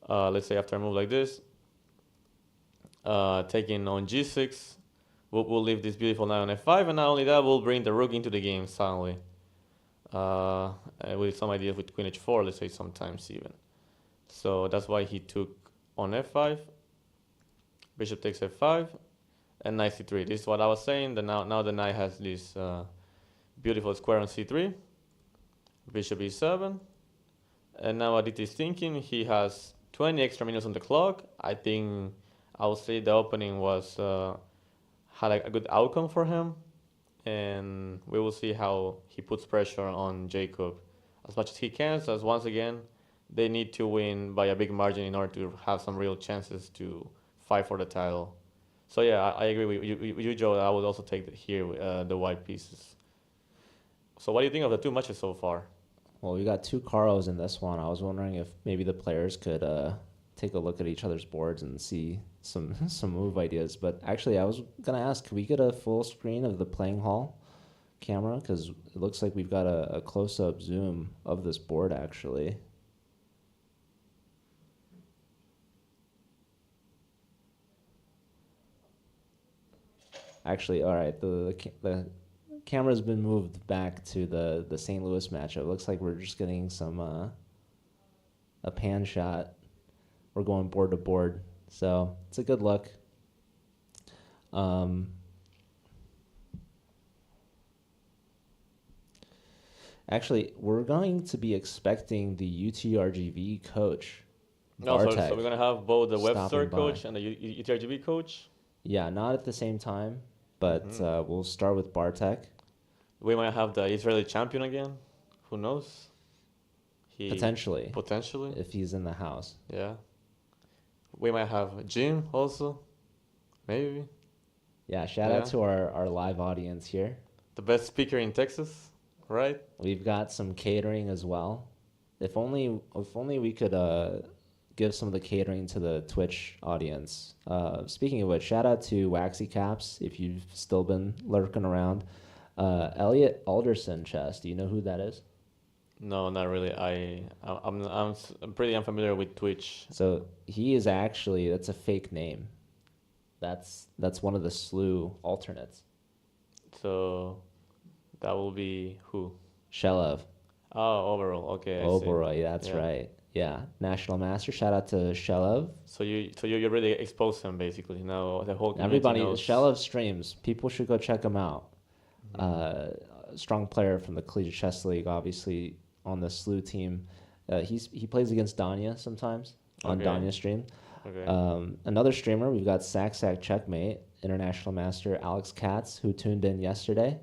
let's say after a move like this, taking on g6, we'll leave this beautiful knight on f5, and not only that, we'll bring the rook into the game suddenly. With some ideas with queen h4, let's say sometimes even. So that's why he took on f5, bishop takes f5, and knight c3. This is what I was saying. That now the knight has this beautiful square on c3, bishop e7, and now Aditi is thinking he has 20 extra minutes on the clock. I think I would say the opening was had a good outcome for him. And we will see how he puts pressure on Jacob as much as he can. So as once again, they need to win by a big margin in order to have some real chances to fight for the title. So yeah, I agree with you, Joe. I would also take here the white pieces. So what do you think of the two matches so far? Well, we got two Caros in this one. I was wondering if maybe the players could take a look at each other's boards and see some move ideas. But actually, I was gonna ask, can we get a full screen of the playing hall camera? Because it looks like we've got a close-up zoom of this board actually. Actually, all right, the camera's been moved back to the St. Louis matchup. It looks like we're just getting some a pan shot. We're going board to board, so it's a good look. Actually, we're going to be expecting the UTRGV coach, No, so Bartek, we're gonna have both the Webster stopping by. coach and the UTRGB coach. Yeah, not at the same time, but we'll start with Bartek. We might have the Israeli champion again. Who knows? Potentially, Potentially. if he's in the house. Yeah. We might have Jim also. Maybe. Yeah, shout out to our live audience here. The best speaker in Texas, right? We've got some catering as well. If only we could give some of the catering to the Twitch audience. Speaking of which, shout out to Waxy Caps if you've still been lurking around. Elliot Alderson chest. Do you know who that is? No, not really. I'm pretty unfamiliar with Twitch. So he is actually, that's a fake name. That's one of the slew alternates. So that will be who? Shelov. Oh, overall. Okay. Oberoi, that's right. Yeah, national master. Shout out to Shelov. So you really exposed him basically. Now the whole community Everybody, knows. Shelov streams. People should go check him out. Strong player from the Collegiate Chess League, obviously on the slew team. He plays against Danya sometimes on Danya's stream. Okay. Another streamer, we've got Sack Checkmate, international master Alex Katz, who tuned in yesterday,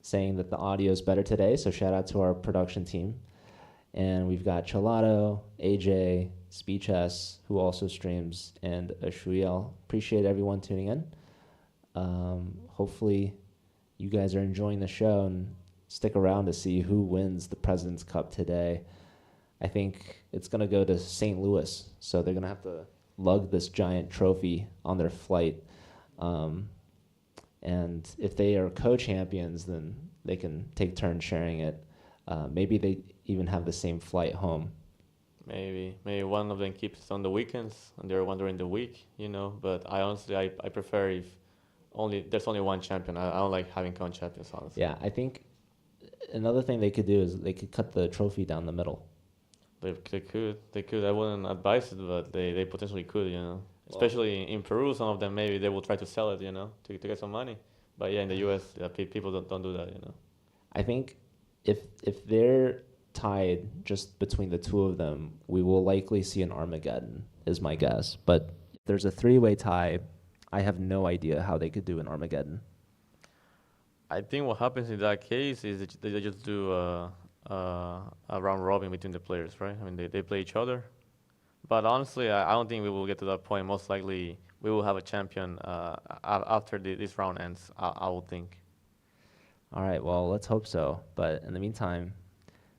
saying that the audio is better today. So shout out to our production team. And we've got Chalato, AJ, Speech S, who also streams, and Ashuel. Appreciate everyone tuning in. Hopefully you guys are enjoying the show and stick around to see who wins the President's Cup today. I think it's going to go to St. Louis, so they're going to have to lug this giant trophy on their flight. And if they are co-champions, then they can take turns sharing it. Maybe they even have the same flight home. Maybe one of them keeps on the weekends and the other one during the week, But I honestly, I prefer if there's only one champion. I don't like having co-champions, honestly. Yeah, I think another thing they could do is they could cut the trophy down the middle. They could. I wouldn't advise it, but they potentially could, Especially in Peru, some of them maybe they will try to sell it, to get some money. But yeah, in the U.S., people don't do that, I think if they're tied just between the two of them, we will likely see an Armageddon, is my guess. But if there's a three-way tie, I have no idea how they could do an Armageddon. I think what happens in that case is that they just do a round robin between the players, right? I mean, they play each other. But honestly, I don't think we will get to that point. Most likely, we will have a champion after this round ends, I would think. All right, well, let's hope so. But in the meantime,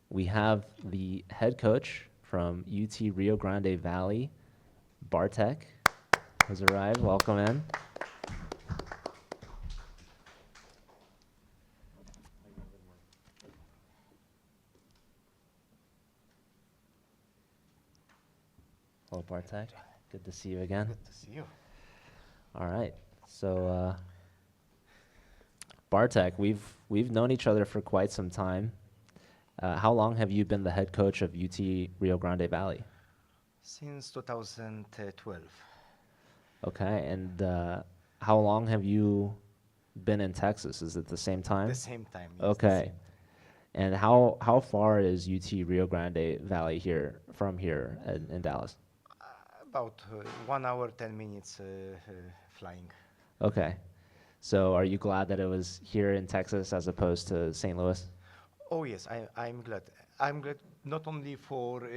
we have the head coach from UT Rio Grande Valley, Bartek, has arrived. Welcome in. Hello, Bartek. Good to see you again. Good to see you. All right. So, Bartek, we've known each other for quite some time. How long have you been the head coach of UT Rio Grande Valley? Since 2012. Okay, and how long have you been in Texas? Is it the same time? The same time. Yes, the Okay. same. And how far is UT Rio Grande Valley from here in Dallas? About 1 hour, 10 minutes flying. Okay. So are you glad that it was here in Texas as opposed to St. Louis? Oh yes, I'm glad. I'm glad not only for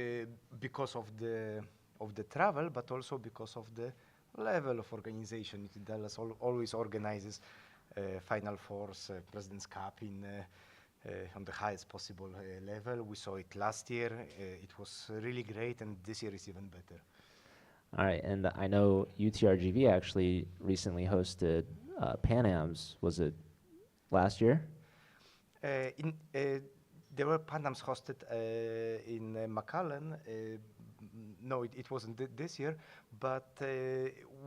because of the travel, but also because of the level of organization. Dallas always organizes Final Fours, President's Cup on the highest possible level. We saw it last year. It was really great, and this year is even better. All right, and I know UTRGV actually recently hosted Pan Am's. Was it last year? There were Pan Ams hosted in McAllen. No, it wasn't this year, but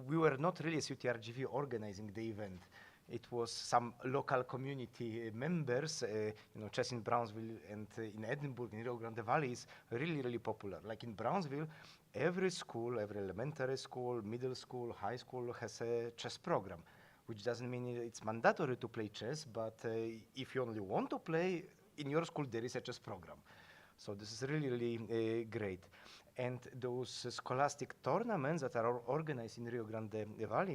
we were not really as UTRGV organizing the event. It was some local community members, chess in Brownsville and in Edinburgh, in Rio Grande Valley is really, really popular. Like in Brownsville, every school, every elementary school, middle school, high school has a chess program, which doesn't mean it's mandatory to play chess, but if you only want to play, in your school there is a chess program. So this is really, really great. And those scholastic tournaments that are organized in Rio Grande Valley,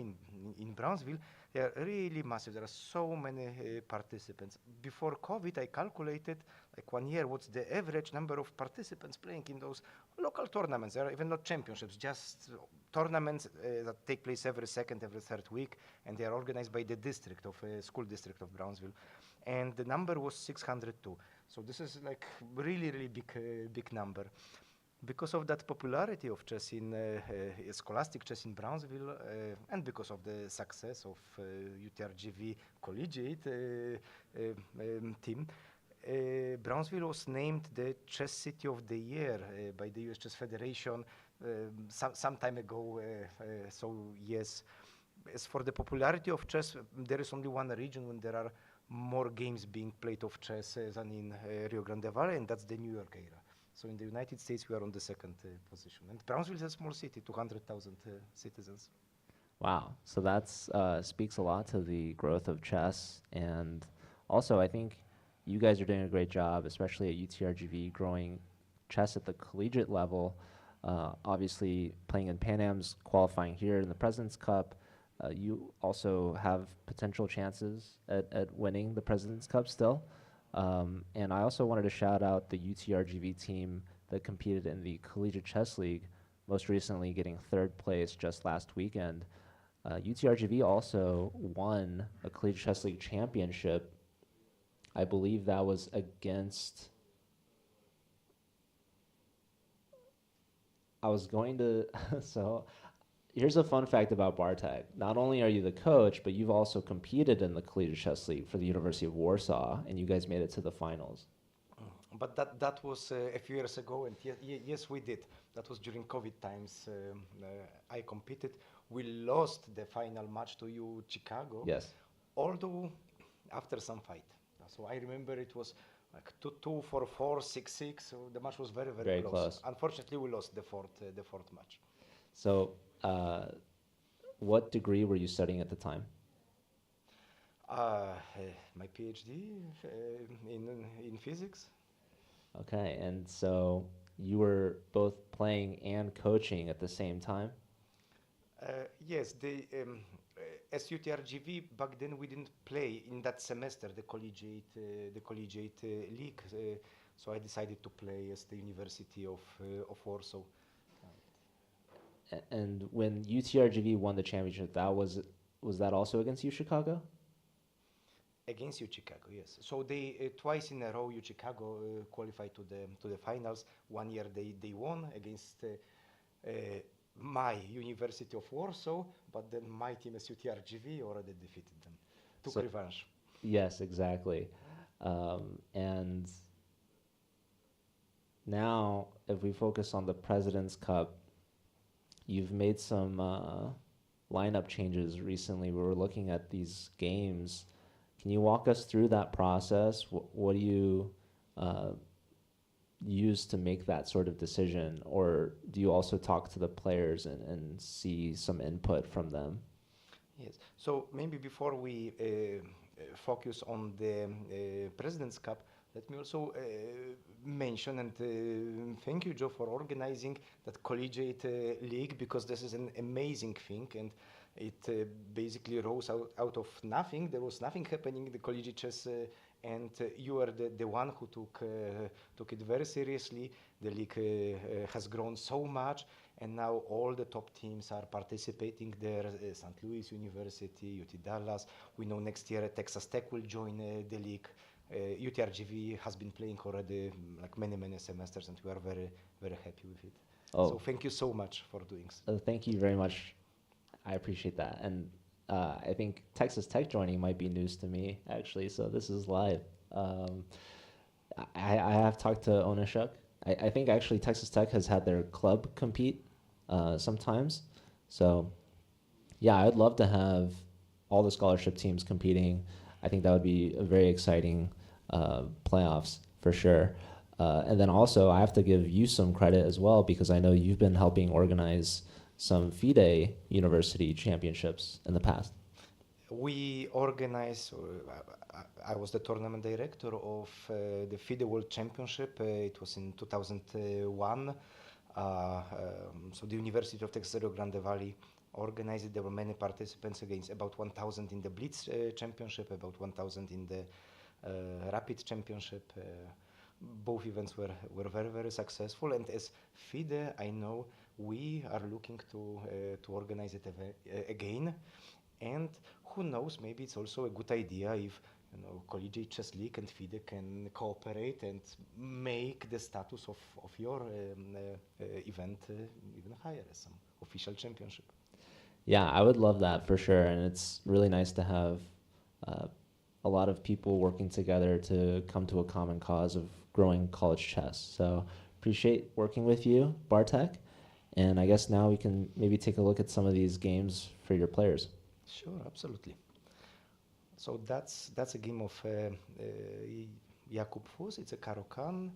in Brownsville, they are really massive. There are so many participants. Before COVID, I calculated, like 1 year, what's the average number of participants playing in those local tournaments. They are even not championships, just tournaments that take place every second, every third week, and they are organized by the district of school district of Brownsville. And the number was 602. So this is like really, really big number. Because of that popularity of chess scholastic chess in Brownsville, and because of the success of UTRGV collegiate team, Brownsville was named the Chess City of the Year by the US Chess Federation some time ago. So yes, as for the popularity of chess, there is only one region when there are more games being played of chess than in Rio Grande Valley, and that's the New York area. So in the United States, we are on the second position. And Brownsville is a small city, 200,000 citizens. Wow. So that's speaks a lot to the growth of chess. And also, I think you guys are doing a great job, especially at UTRGV, growing chess at the collegiate level. Obviously, playing in Pan Am's, qualifying here in the President's Cup. You also have potential chances at winning the President's Cup still. And I also wanted to shout out the UTRGV team that competed in the Collegiate Chess League, most recently getting third place just last weekend. UTRGV also won a Collegiate Chess League championship. I believe that was against... I was going to... so here's a fun fact about Bartek. Not only are you the coach, but you've also competed in the Collegiate Chess League for the University of Warsaw, and you guys made it to the finals. But that was a few years ago, and yes, we did. That was during COVID times. I competed. We lost the final match to you, Chicago. Yes. Although after some fight. So I remember it was like 2-2, 4-4, 6-6. So the match was very, very close. Unfortunately, we lost the fourth match. So, what degree were you studying at the time? My PhD in physics. Okay, and so you were both playing and coaching at the same time? Yes, as UTRGV back then we didn't play in that semester the collegiate league, so I decided to play as the University of Warsaw And when UTRGV won the championship, was that also against U Chicago? against U Chicago. Yes, so they twice in a row U Chicago qualified to the finals. One year they won against uh, my University of Warsaw, but then my team as UTRGV already defeated them. Took So revenge. yes, exactly. And now, if we focus on the President's Cup, you've made some lineup changes recently. We were looking at these games. Can you walk us through that process? What do you uh, use to make that sort of decision? Or do you also talk to the players and see some input from them? Yes. So maybe before we focus on the President's Cup, let me also mention and thank you, Joe, for organizing that collegiate league, because this is an amazing thing, and it basically rose out of nothing. There was nothing happening in the collegiate chess, and you are the one who took it very seriously. The league has grown so much, and now all the top teams are participating there. St. Louis University, UT Dallas. We know next year Texas Tech will join the league. UTRGV has been playing already like many semesters, and we are very happy with it. So Oh, thank you so much for doing so. thank you very much. I appreciate that. And I think Texas Tech joining might be news to me, actually. So this is live. Um, I have talked to Onishuk. I think actually Texas Tech has had their club compete sometimes. So yeah, I'd love to have all the scholarship teams competing. I think that would be a very exciting playoffs for sure. And then also, I have to give you some credit as well because I know you've been helping organize some FIDE University championships in the past. We organized, I was the tournament director of the FIDE World Championship. It was in 2001. So the University of Texas Rio Grande Valley organized it. There were many participants, against about 1,000 in the Blitz Championship, about 1,000 in the Rapid Championship. Both events were very successful, and as FIDE, I know we are looking to organize it again. And who knows, maybe it's also a good idea if Collegiate Chess League and FIDE can cooperate and make the status of your event even higher as some official championship. Yeah, I would love that for sure. And it's really nice to have uh, a lot of people working together to come to a common cause of growing college chess. So appreciate working with you, Bartek. And I guess now we can maybe take a look at some of these games for your players. Sure, absolutely. So that's a game of Jakub Fus. It's a Caro-Kann,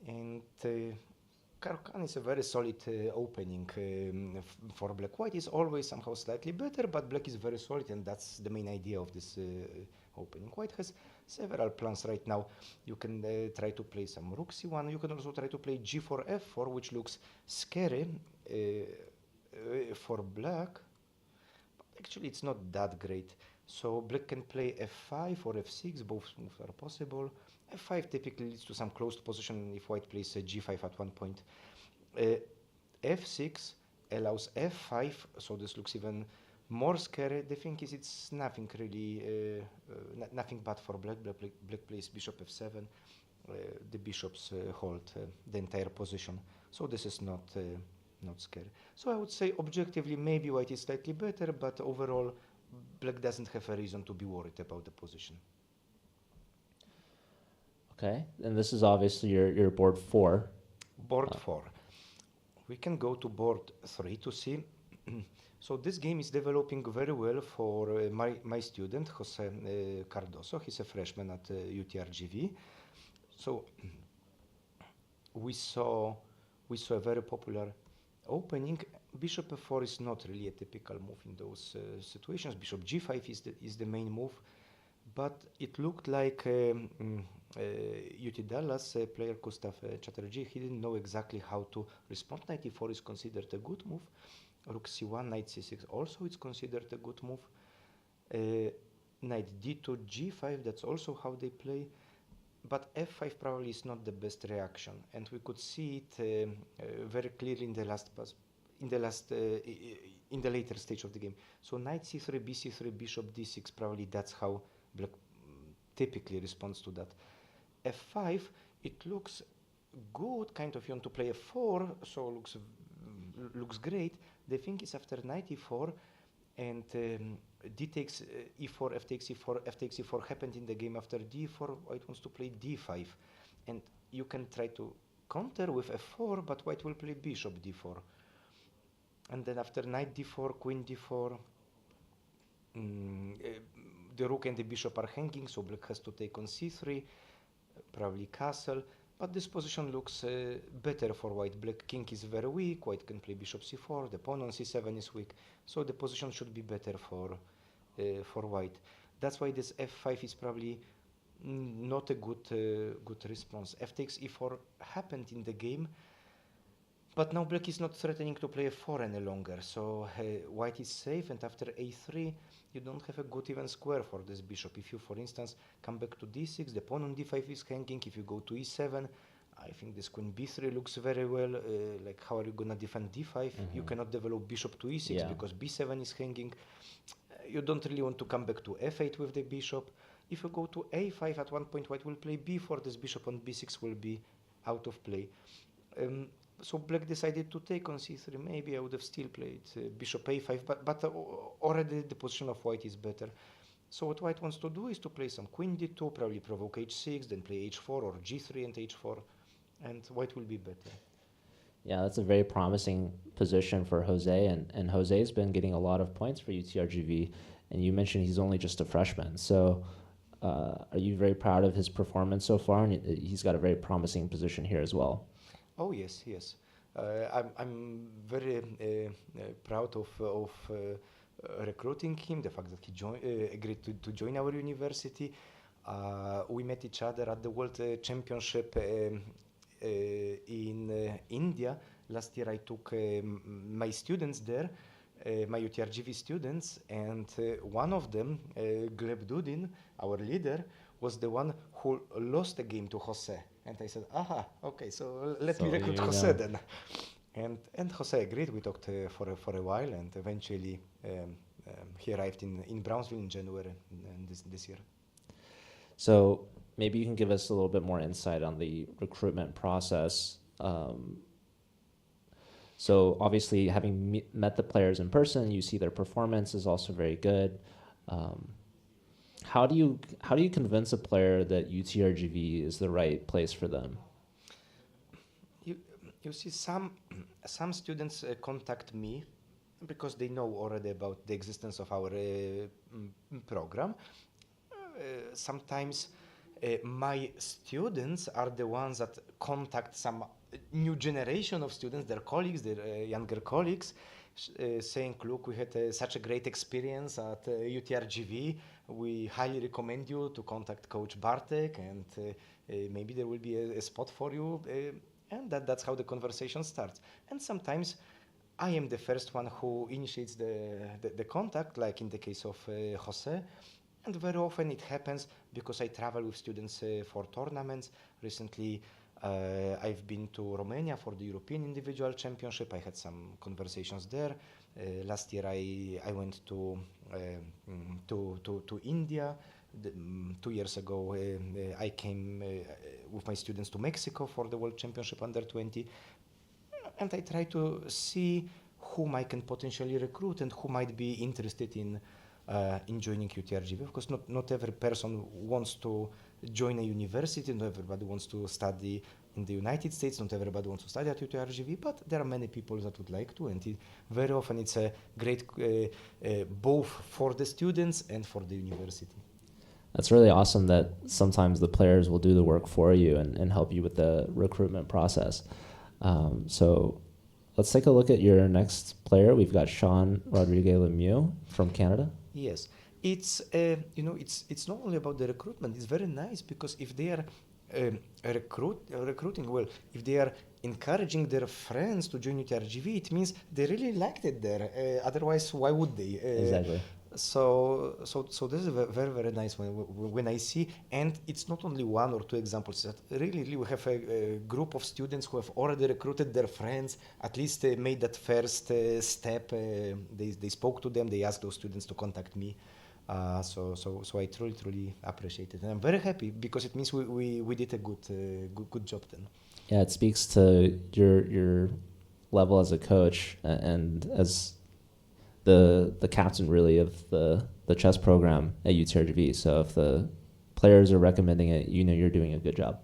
and Caro-Kann is a very solid opening for Black. White is always somehow slightly better, but Black is very solid, and that's the main idea of this opening. White has several plans right now. You can try to play some Rook C1. You can also try to play G4 F4, which looks scary for Black. Actually, it's not that great. So Black can play f5 or f6, both moves are possible. f5 typically leads to some closed position if White plays g5 at one point. F6 allows f5, so this looks even more scary. The thing is, it's nothing really, nothing bad for Black. Black plays bishop f7. The bishops hold the entire position, so this is not scary. So I would say objectively maybe White is slightly better, but overall Black doesn't have a reason to be worried about the position. Okay, and this is obviously your board 4. Board 4. We can go to board 3 to see. So this game is developing very well for my student, Jose Cardoso. He's a freshman at UTRGV. So we saw a very popular opening. Bishop f4 is not really a typical move in those situations. Bishop g5 is the main move. but it looked like UT Dallas player Gustav Chatterjee, he didn't know exactly how to respond. Knight e4 is considered a good move. Rook c1, knight c6 also is considered a good move. Knight d2, g5, that's also how they play. But f5 probably is not the best reaction, and we could see it very clearly in the later stage of the game. So knight c3, bc3, bishop d6, probably that's how black typically responds to that. f5, it looks good, kind of you want to play f4, so looks great. The thing is after knight e4 and d takes e4, f takes e4, f takes e4 happened in the game after d4, white wants to play d5. And you can try to counter with f4, but white will play bishop d4. And then after knight d4, queen d4, the rook and the bishop are hanging, so black has to take on c3, probably castle. But this position looks better for white. Black king is very weak, white can play bishop c4, the pawn on c7 is weak, so the position should be better for white. That's why this f5 is probably not a good response. F takes e4 happened in the game, but now black is not threatening to play f4 any longer, so white is safe, and after a3 you don't have a good even square for this bishop. If you, for instance, come back to d6, the pawn on d5 is hanging. If you go to e7, I think this queen b3 looks very well. Like, how are you gonna defend d5? You cannot develop bishop to e6 because b7 is hanging. You don't really want to come back to f8 with the bishop. If you go to a5, at one point white will play b4. This bishop on b6 will be out of play. So black decided to take on c3. Maybe I would have still played bishop a5, but already the position of white is better. So what white wants to do is to play some queen d2, probably provoke h6, then play h4 or g3 and h4, and white will be better. Yeah, that's a very promising position for Jose, and Jose's been getting a lot of points for UTRGV, and you mentioned he's only just a freshman. So are you very proud of his performance so far? And he's got a very promising position here as well. Oh yes, yes. I'm very proud of recruiting him. The fact that he agreed to join our university. We met each other at the World Championship in India. Last year I took my students there, my UTRGV students, and one of them, Gleb Dudin, our leader, was the one who lost the game to Jose. And I said, aha, okay, so let me recruit Jose then. And Jose agreed. We talked for a while, and eventually he arrived in Brownsville in January this year. So maybe you can give us a little bit more insight on the recruitment process. So obviously, having met the players in person, you see their performance is also very good. How do you convince a player that UTRGV is the right place for them? You see, some students contact me because they know already about the existence of our program. Sometimes my students are the ones that contact some new generation of students, their colleagues, their younger colleagues, saying, look, we had such a great experience at UTRGV. We highly recommend you to contact Coach Bartek, and maybe there will be a spot for you. And that's how the conversation starts. And sometimes I am the first one who initiates the contact, like in the case of Jose. And very often it happens because I travel with students for tournaments. Recently, I've been to Romania for the European Individual Championship. I had some conversations there. Last year, I went to India. 2 years ago, I came with my students to Mexico for the World Championship under 20, and I try to see whom I can potentially recruit and who might be interested in joining UTRGV. Of course, not every person wants to join a university, not everybody wants to study in the United States, not everybody wants to study at UTRGV, but there are many people that would like to, and very often it's a great both for the students and for the university. That's really awesome that sometimes the players will do the work for you and help you with the recruitment process. So let's take a look at your next player. We've got Sean Rodriguez Lemieux from Canada. Yes, It's it's not only about the recruitment. It's very nice because if they are recruiting well, if they are encouraging their friends to join UTRGV, it means they really liked it there. Otherwise, why would they? Exactly. So this is very very nice when I see, and it's not only one or two examples. That really we have a group of students who have already recruited their friends. At least made that first step. They spoke to them. They asked those students to contact me. So I truly appreciate it, and I'm very happy because it means we did a good job then. Yeah, it speaks to your level as a coach and as the captain really of the chess program at UTRGV. So if the players are recommending it, you know you're doing a good job.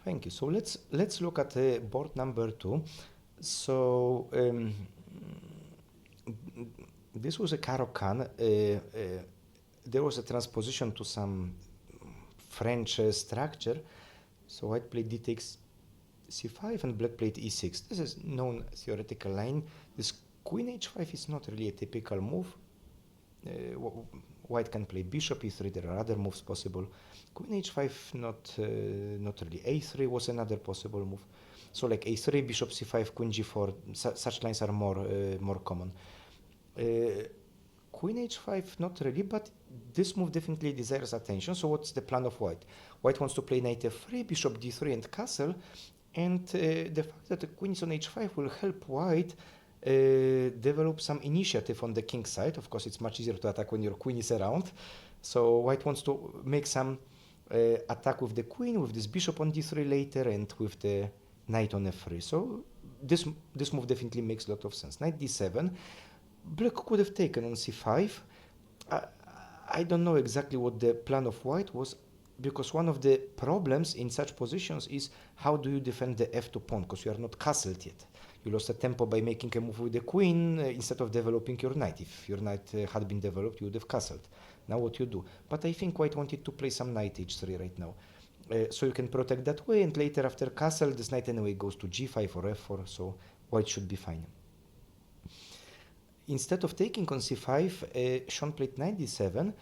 Thank you. So let's look at board number 2. So this was a Caro-Kann. There was a transposition to some French structure. So white played d takes c5 and black played e6. This is known theoretical line. This queen h5 is not really a typical move. White can play bishop e3. There are other moves possible. Queen h5 not really. a3 was another possible move. So like a3, bishop c5, queen g4. Such lines are more common. Queen h5 not really, but this move definitely deserves attention. So what's the plan of white? White wants to play knight f3, bishop d3 and castle, and the fact that the queen is on h5 will help white develop some initiative on the king side. Of course, it's much easier to attack when your queen is around. So white wants to make some attack with the queen, with this bishop on d3 later, and with the knight on f3. So this move definitely makes a lot of sense. Knight d7. Black could have taken on c5. I don't know exactly what the plan of white was, because one of the problems in such positions is how do you defend the f2 pawn, because you are not castled yet. You lost a tempo by making a move with the queen instead of developing your knight. If your knight had been developed, you would have castled. Now what you do? But I think white wanted to play some knight h3 right now. So you can protect that way, and later after castle, this knight anyway goes to g5 or f4, so white should be fine. Instead of taking on c5, Sean played knight d7.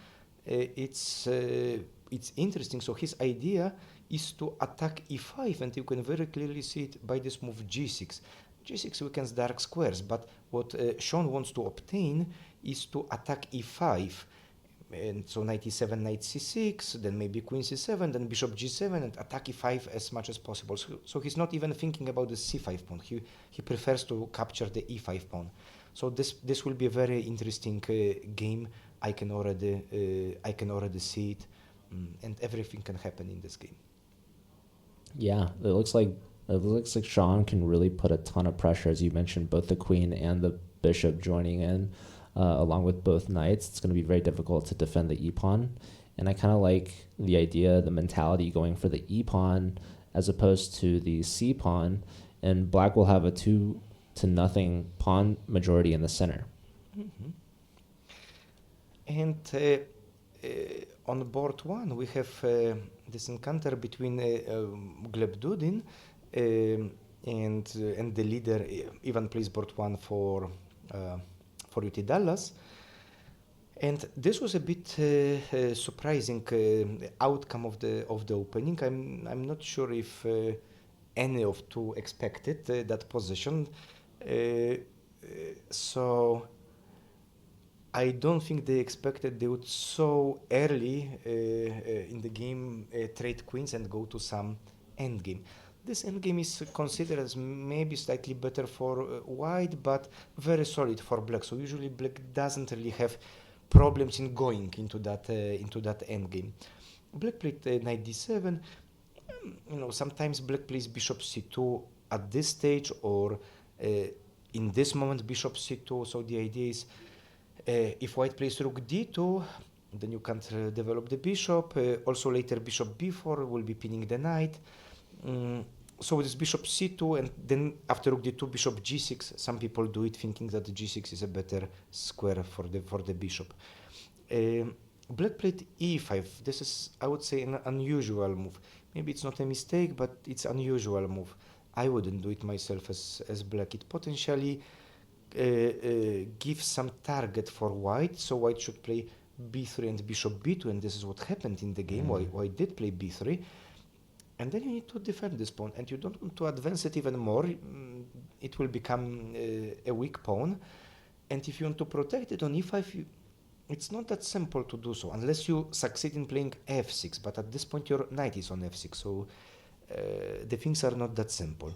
It's interesting. So his idea is to attack e5, and you can very clearly see it by this move g6. G6 weakens dark squares, but what Sean wants to obtain is to attack e5. And so knight e7, knight c6, then maybe queen c7, then bishop g7, and attack e5 as much as possible. So he's not even thinking about the c5 pawn. He prefers to capture the e5 pawn. So this will be a very interesting game. I can already see it, and everything can happen in this game. Yeah, it looks like Sean can really put a ton of pressure, as you mentioned, both the queen and the bishop joining in, along with both knights. It's going to be very difficult to defend the e-pawn, and I kind of like the idea, the mentality going for the e-pawn as opposed to the c-pawn, and black will have a 2-0 pawn majority in the center. Mm-hmm. And on board 1, we have this encounter between Gleb Dudin and the leader. Ivan plays board 1 for UT Dallas. And this was a bit surprising outcome of the opening. I'm not sure if any of two expected that position. So I don't think they expected they would so early in the game trade queens and go to some endgame. This endgame is considered as maybe slightly better for white, but very solid for black. So usually black doesn't really have problems in going into that endgame. Black played knight d7. Sometimes black plays bishop c2 at this stage, or in this moment bishop c2. So the idea is, if white plays rook d2, then you can't develop the bishop. Also later bishop b4 will be pinning the knight. So this bishop c2, and then after rook d2, bishop g6. Some people do it thinking that the g6 is a better square for the bishop. Black played e5. This is, I would say, an unusual move. Maybe it's not a mistake, but it's unusual move. I wouldn't do it myself as black. It potentially give some target for white, so white should play b3 and bishop b2, and this is what happened in the game. White did play b3, and then you need to defend this pawn, and you don't want to advance it even more. It will become a weak pawn, and if you want to protect it on e5, it's not that simple to do so, unless you succeed in playing f6, but at this point your knight is on f6, so the things are not that simple.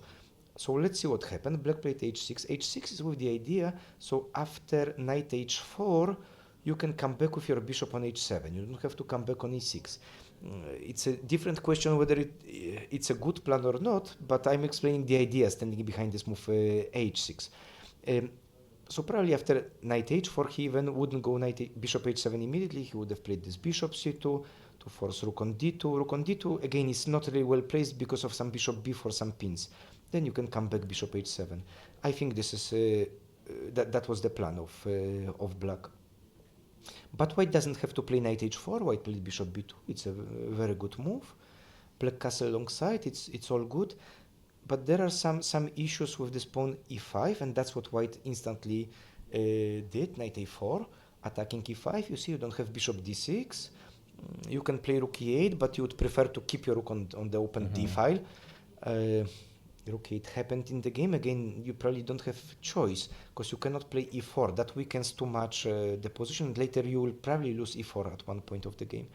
So let's see what happened. Black played h6. h6 is with the idea, so after knight h4, you can come back with your bishop on h7. You don't have to come back on e6. It's a different question whether it's a good plan or not, but I'm explaining the idea standing behind this move h6. So probably after knight h4, he even wouldn't go bishop h7 immediately. He would have played this bishop c2 to force rook on d2. Rook on d2, again, is not really well placed because of some bishop b4, some pins. Then you can come back bishop h7. I think this is that was the plan of black. But white doesn't have to play knight h4. White played bishop b2. It's a very good move. Black castle alongside. It's all good. But there are some issues with this pawn e5, and that's what white instantly did. Knight a4, attacking e5. You see, you don't have bishop d6. You can play rook e8, but you would prefer to keep your rook on the open d file. Rook e8 happened in the game. Again, you probably don't have choice, because you cannot play e4. That weakens too much the position. Later, you will probably lose e4 at one point of the game.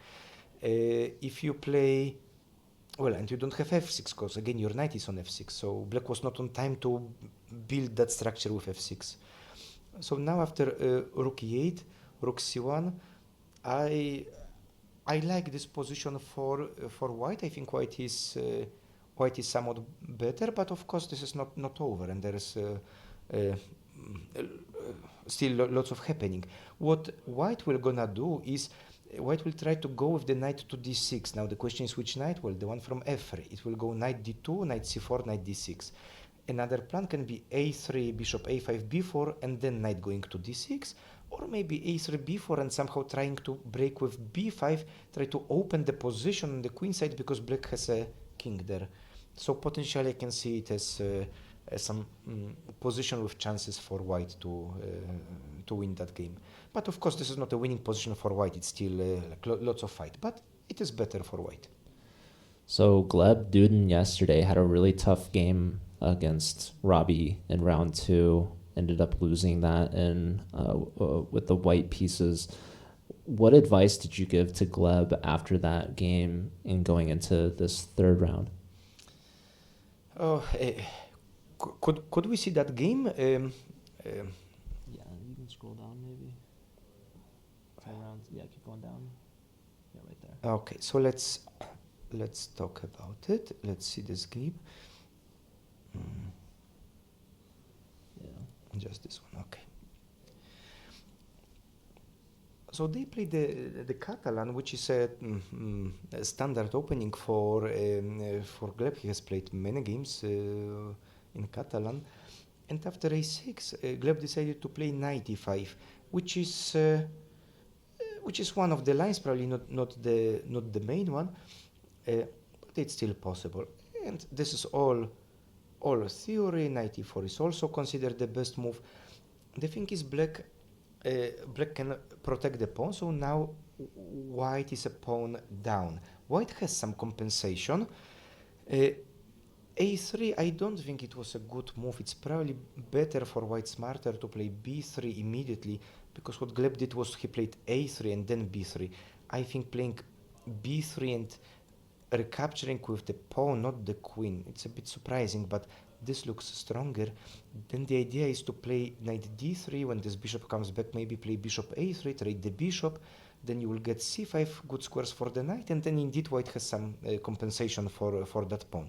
If you play... Well, and you don't have f6, because again your knight is on f6, so black was not on time to build that structure with f6. So now after rook e8, rook c1, I like this position for white. I think white is somewhat better, but of course this is not over, and there is still lots of happening. What white will gonna do is white will try to go with the knight to d6. Now the question is which knight? Well, the one from f3. It will go knight d2, knight c4, knight d6. Another plan can be a3, bishop a5, b4, and then knight going to d6. Or maybe a3, b4, and somehow trying to break with b5, try to open the position on the queen side, because black has a king there. So potentially I can see it as some position with chances for white to win that game. But of course, this is not a winning position for white. It's still lots of fight, but it is better for white. So Gleb Duden yesterday had a really tough game against Robbie in round 2. Ended up losing that in with the white pieces. What advice did you give to Gleb after that game in going into this third round? Could we see that game? Yeah, you can scroll down maybe. Around, yeah, keep going down. Yeah, right there. Okay, so let's talk about it. Let's see this game. Yeah. Just this one, okay. So they played the Catalan, which is a standard opening for Gleb. He has played many games in Catalan, and after a6, Gleb decided to play knight e5, which is one of the lines, probably not the main one, but it's still possible. And this is all theory. Knight e4 is also considered the best move. The thing is, black can protect the pawn, so now white is a pawn down. White has some compensation. a3, I don't think it was a good move. It's probably better for white, smarter to play b3 immediately, because what Gleb did was he played a3 and then b3. I think playing b3 and recapturing with the pawn, not the queen, it's a bit surprising, but this looks stronger. Then the idea is to play knight d3. When this bishop comes back, maybe play bishop a3, trade the bishop, then you will get c5, good squares for the knight, and then indeed white has some compensation for that pawn.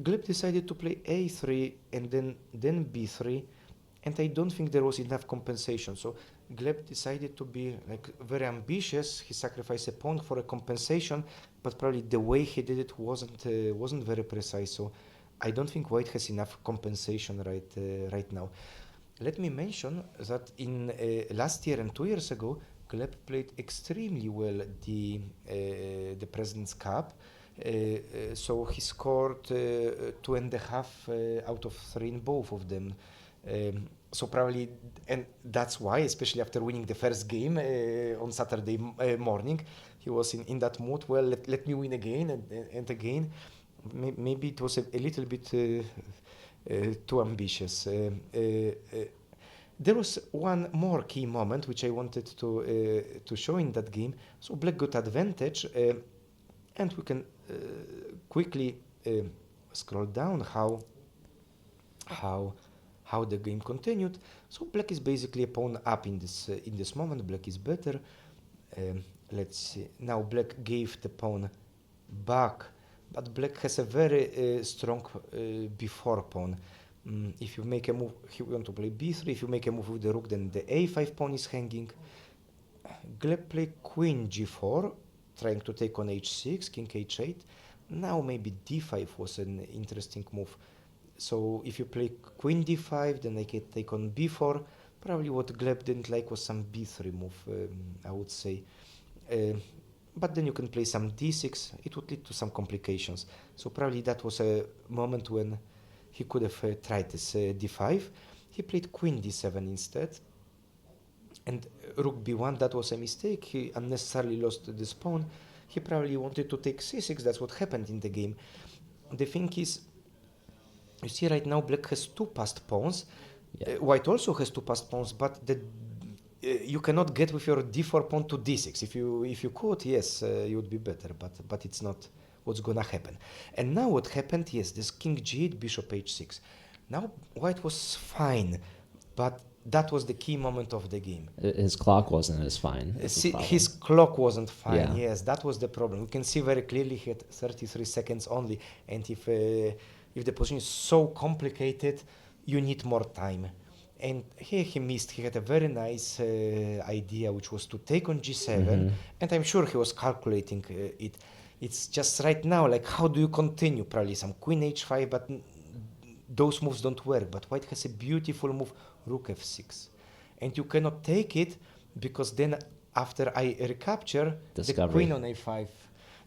Gleb decided to play a3 and then b3, and I don't think there was enough compensation. So Gleb decided to be like very ambitious. He sacrificed a pawn for a compensation, but probably the way he did it wasn't very precise. So I don't think white has enough compensation right now. Let me mention that in last year and 2 years ago, Gleb played extremely well the President's Cup. So he scored 2.5 out of 3 in both of them. So probably, and that's why, especially after winning the first game on Saturday morning, he was in that mood. Well, let me win again and again. Maybe it was a little bit too ambitious. There was one more key moment which I wanted to show in that game. So Black got advantage, and we can quickly scroll down how the game continued. So Black is basically a pawn up in this moment. Black is better. Let's see. Now Black gave the pawn back, but Black has a very strong before pawn. If you make a move, he want to play b3. If you make a move with the rook, then the a5 pawn is hanging. Gleb played queen g4, trying to take on h6, king h8. Now maybe d5 was an interesting move. So if you play queen d5, then I can take on b4. Probably what Gleb didn't like was some b3 move, I would say. But then you can play some d6. It would lead to some complications. So probably that was a moment when he could have tried this d5. He played queen d7 instead. And rook b1, that was a mistake. He unnecessarily lost this pawn. He probably wanted to take c6. That's what happened in the game. The thing is, you see right now Black has two passed pawns. Yeah. White also has two passed pawns, but you cannot get with your d4 pawn to d6. If you could, yes, you would be better, but it's not what's gonna happen. And now what happened, yes, this king g8, bishop h6. Now White was fine, but that was the key moment of the game. His clock wasn't as fine. His clock wasn't fine. Yeah. Yes, that was the problem. We can see very clearly he had 33 seconds only, and if the position is so complicated, you need more time. And here he missed. He had a very nice idea, which was to take on g7, and I'm sure he was calculating it. It's just right now, like, how do you continue? Probably some queen h5, but those moves don't work. But White has a beautiful move, rook f6. And you cannot take it, because then after I recapture, Discovery. the queen on a5,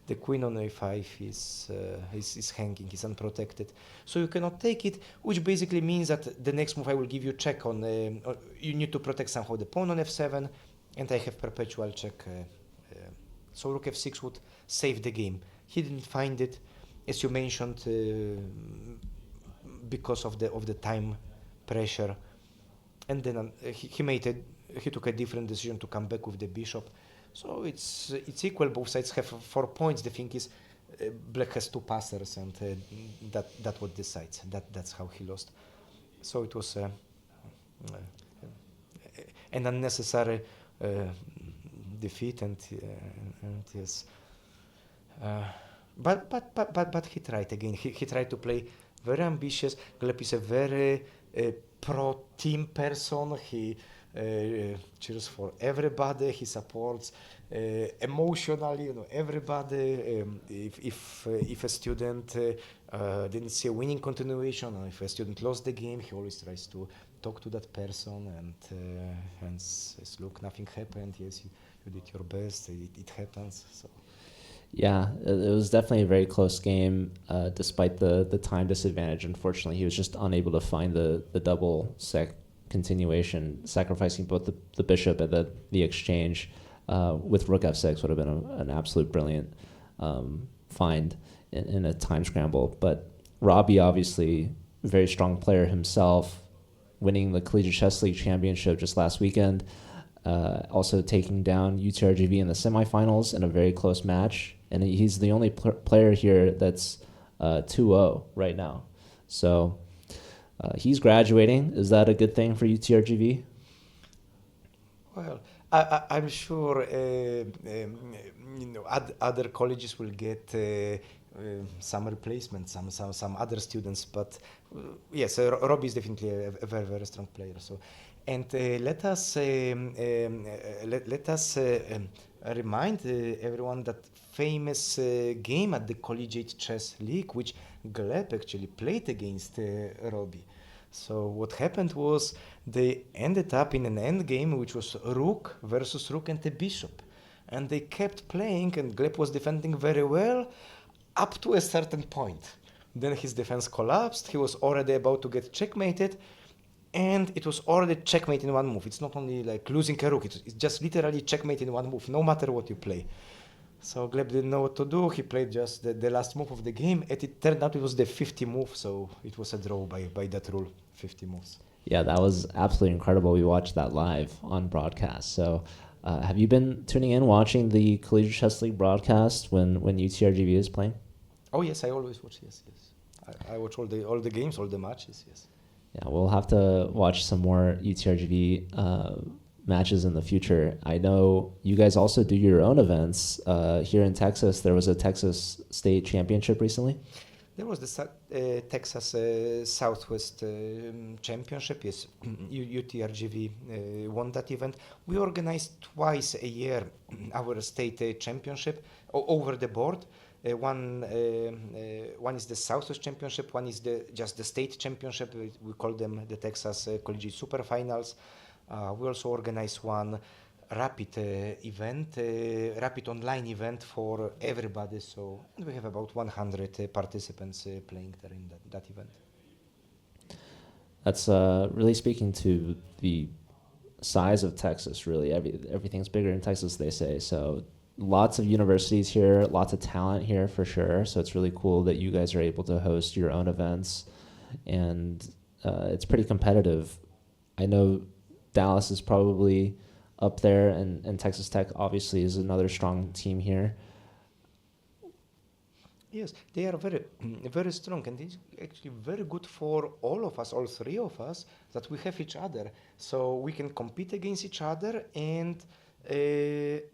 the queen on a5 is hanging, is unprotected. So you cannot take it, which basically means that the next move I will give you check on, you need to protect somehow the pawn on f7, and I have perpetual check. So rook f6 would save the game. He didn't find it, as you mentioned, because of the time pressure. And then he took a different decision to come back with the bishop. So it's equal. Both sides have 4 points. The thing is, Black has two passers, and that what decides. That's how he lost. So it was an unnecessary defeat, and yes. But he tried again. He tried to play very ambitious. Gleb is a very pro-team person. He cheers for everybody. He supports emotionally, everybody. If a student didn't see a winning continuation, or if a student lost the game, he always tries to talk to that person and says, "Look, nothing happened. Yes, you did your best. It happens." So. Yeah, it was definitely a very close game, despite the time disadvantage. Unfortunately, he was just unable to find the double sec continuation, sacrificing both the bishop and the exchange with rook f6 would have been an absolute brilliant find in a time scramble. But Robbie, obviously, very strong player himself, winning the Collegiate Chess League Championship just last weekend, also taking down UTRGV in the semifinals in a very close match. And he's the only player here that's 2-0 right now. So he's graduating. Is that a good thing for UTRGV? Well, I'm sure other colleges will get some replacement, some other students. But yes, Robbie is definitely a very, very strong player. So, and let us remind everyone that famous game at the Collegiate Chess League, which Gleb actually played against Robbie. So what happened was they ended up in an end game, which was rook versus rook and a bishop. And they kept playing, and Gleb was defending very well up to a certain point. Then his defense collapsed. He was already about to get checkmated. and it was already checkmate in one move. It's not only like losing a rook, it's just literally checkmate in one move, no matter what you play. So Gleb didn't know what to do. He played just the last move of the game, and it turned out it was the 50 move, so it was a draw by that rule, 50 moves. Yeah, that was absolutely incredible. We watched that live on broadcast. So, have you been tuning in, watching the Collegiate Chess League broadcast when UTRGV is playing? Oh yes, I always watch. Yes. I watch all the games, all the matches. Yes. Yeah, we'll have to watch some more UTRGV matches in the future. I know you guys also do your own events here in Texas. There was a Texas State Championship recently. There was the Texas Southwest Championship. Yes, UTRGV won that event. We organize twice a year our state championship over the board. One is the Southwest Championship. One is just the state championship. We call them the Texas Collegiate Super Finals. We also organize one rapid event, rapid online event for everybody. So we have about 100 participants playing there in that event. That's really speaking to the size of Texas. Really, everything's bigger in Texas, they say. So lots of universities here, lots of talent here for sure. So it's really cool that you guys are able to host your own events, and it's pretty competitive. I know Dallas is probably up there, and Texas Tech obviously is another strong team here. Yes, they are very, very strong, and it's actually very good for all of us, all three of us, that we have each other, so we can compete against each other, and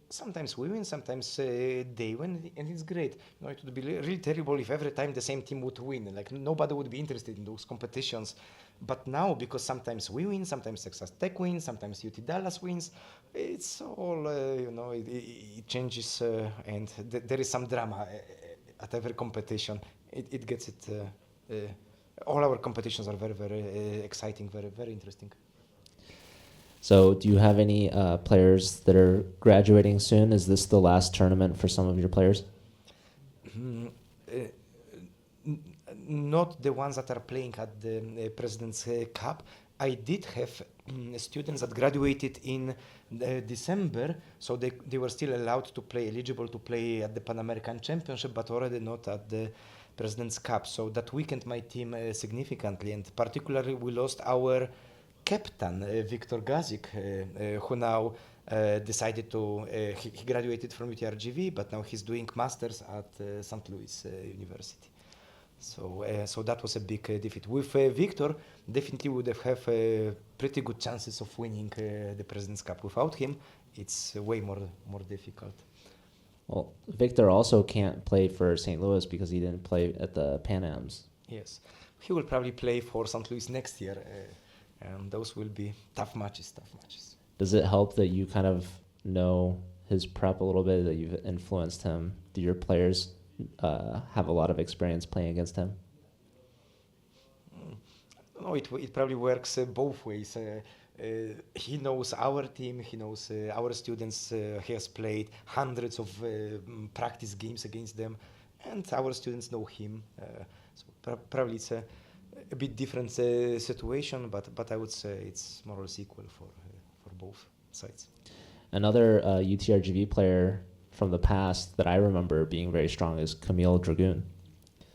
sometimes we win, sometimes they win, and it's great. You know, it would be really terrible if every time the same team would win. Like nobody would be interested in those competitions. But now, because sometimes we win, sometimes Texas Tech wins, sometimes UT Dallas wins, it's all it changes, and there is some drama at every competition. It gets it. All our competitions are very, very exciting, very, very interesting. So do you have any players that are graduating soon? Is this the last tournament for some of your players? Not the ones that are playing at the President's Cup. I did have students that graduated in December, so they were still allowed to play, eligible to play at the Pan American Championship, but already not at the President's Cup. So that weakened my team significantly, and particularly we lost our captain, Viktor Gazik, who now decided to, he graduated from UTRGV, but now he's doing masters at St. Louis University. So that was a big defeat. With Victor, definitely would have pretty good chances of winning the President's Cup. Without him, it's way more difficult. Well, Victor also can't play for St. Louis because he didn't play at the Pan Ams. Yes, he will probably play for St. Louis next year, and those will be tough matches. Does it help that you kind of know his prep a little bit, that you've influenced him? Do your players have a lot of experience playing against him? No, it probably works both ways. He knows our team, he knows our students, he has played hundreds of practice games against them, and our students know him. So probably it's a bit different situation, but I would say it's more or less equal for both sides. Another UTRGV player from the past that I remember being very strong is Camille Dragoon.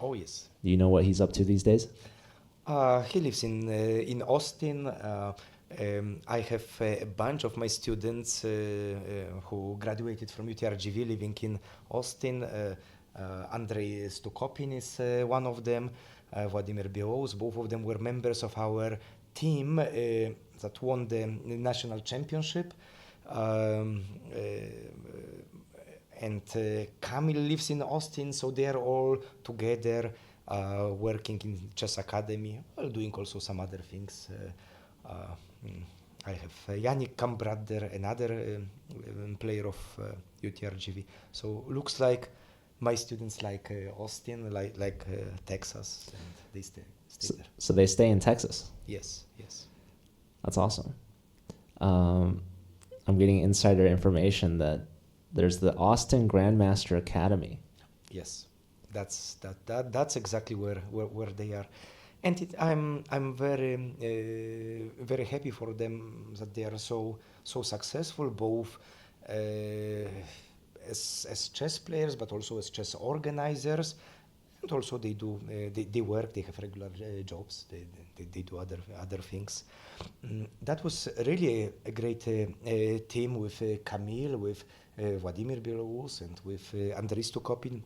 Oh yes. Do you know what he's up to these days? He lives in Austin. I have a bunch of my students who graduated from UTRGV living in Austin. Andrei Stukopin is one of them. Vladimir Belos. Both of them were members of our team that won the national championship. And Kamil lives in Austin, so they are all together working in chess academy, while doing also some other things. I have Yannick Kambrader, another player of UTRGV. So looks like my students like Austin, like Texas, and they stay there. So they stay in Texas? Yes. That's awesome. I'm getting insider information that there's the Austin Grandmaster Academy. Yes, that's exactly where they are. And I'm very happy for them that they are so successful, both as chess players, but also as chess organizers. And also they work, they have regular jobs, they do other things. That was really a great team with Kamil, with Vladimir Belarus, and with Andrei Stukopin,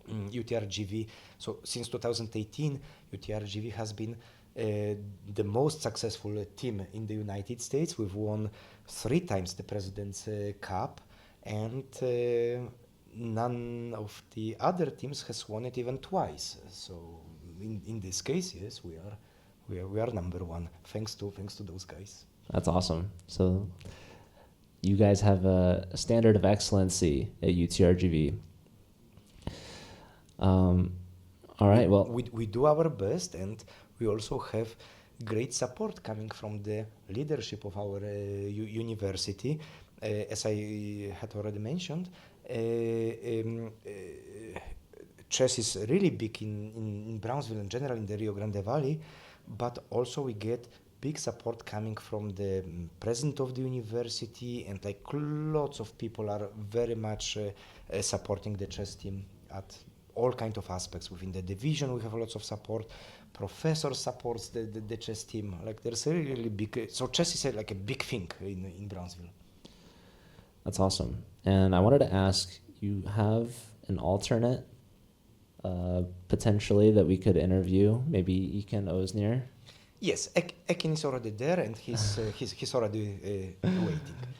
UTRGV. So since 2018, UTRGV has been the most successful team in the United States. We've won 3 times the President's Cup, and none of the other teams has won it even twice. So in this case, yes, we are number one, thanks to those guys. That's awesome. So you guys have a standard of excellency at UTRGV. All right, well, we do our best, and we also have great support coming from the leadership of our university. As I had already mentioned, chess is really big in Brownsville in general, in the Rio Grande Valley, but also we get big support coming from the president of the university, and like lots of people are very much supporting the chess team at all kind of aspects. Within the division we have lots of support. Professor supports the chess team. Like there's a really big, so chess is like a big thing in Brownsville. that's awesome. And I wanted to ask, you have an alternate potentially that we could interview, maybe Iken Oznir? Yes, Ekin is already there, and he's already waiting.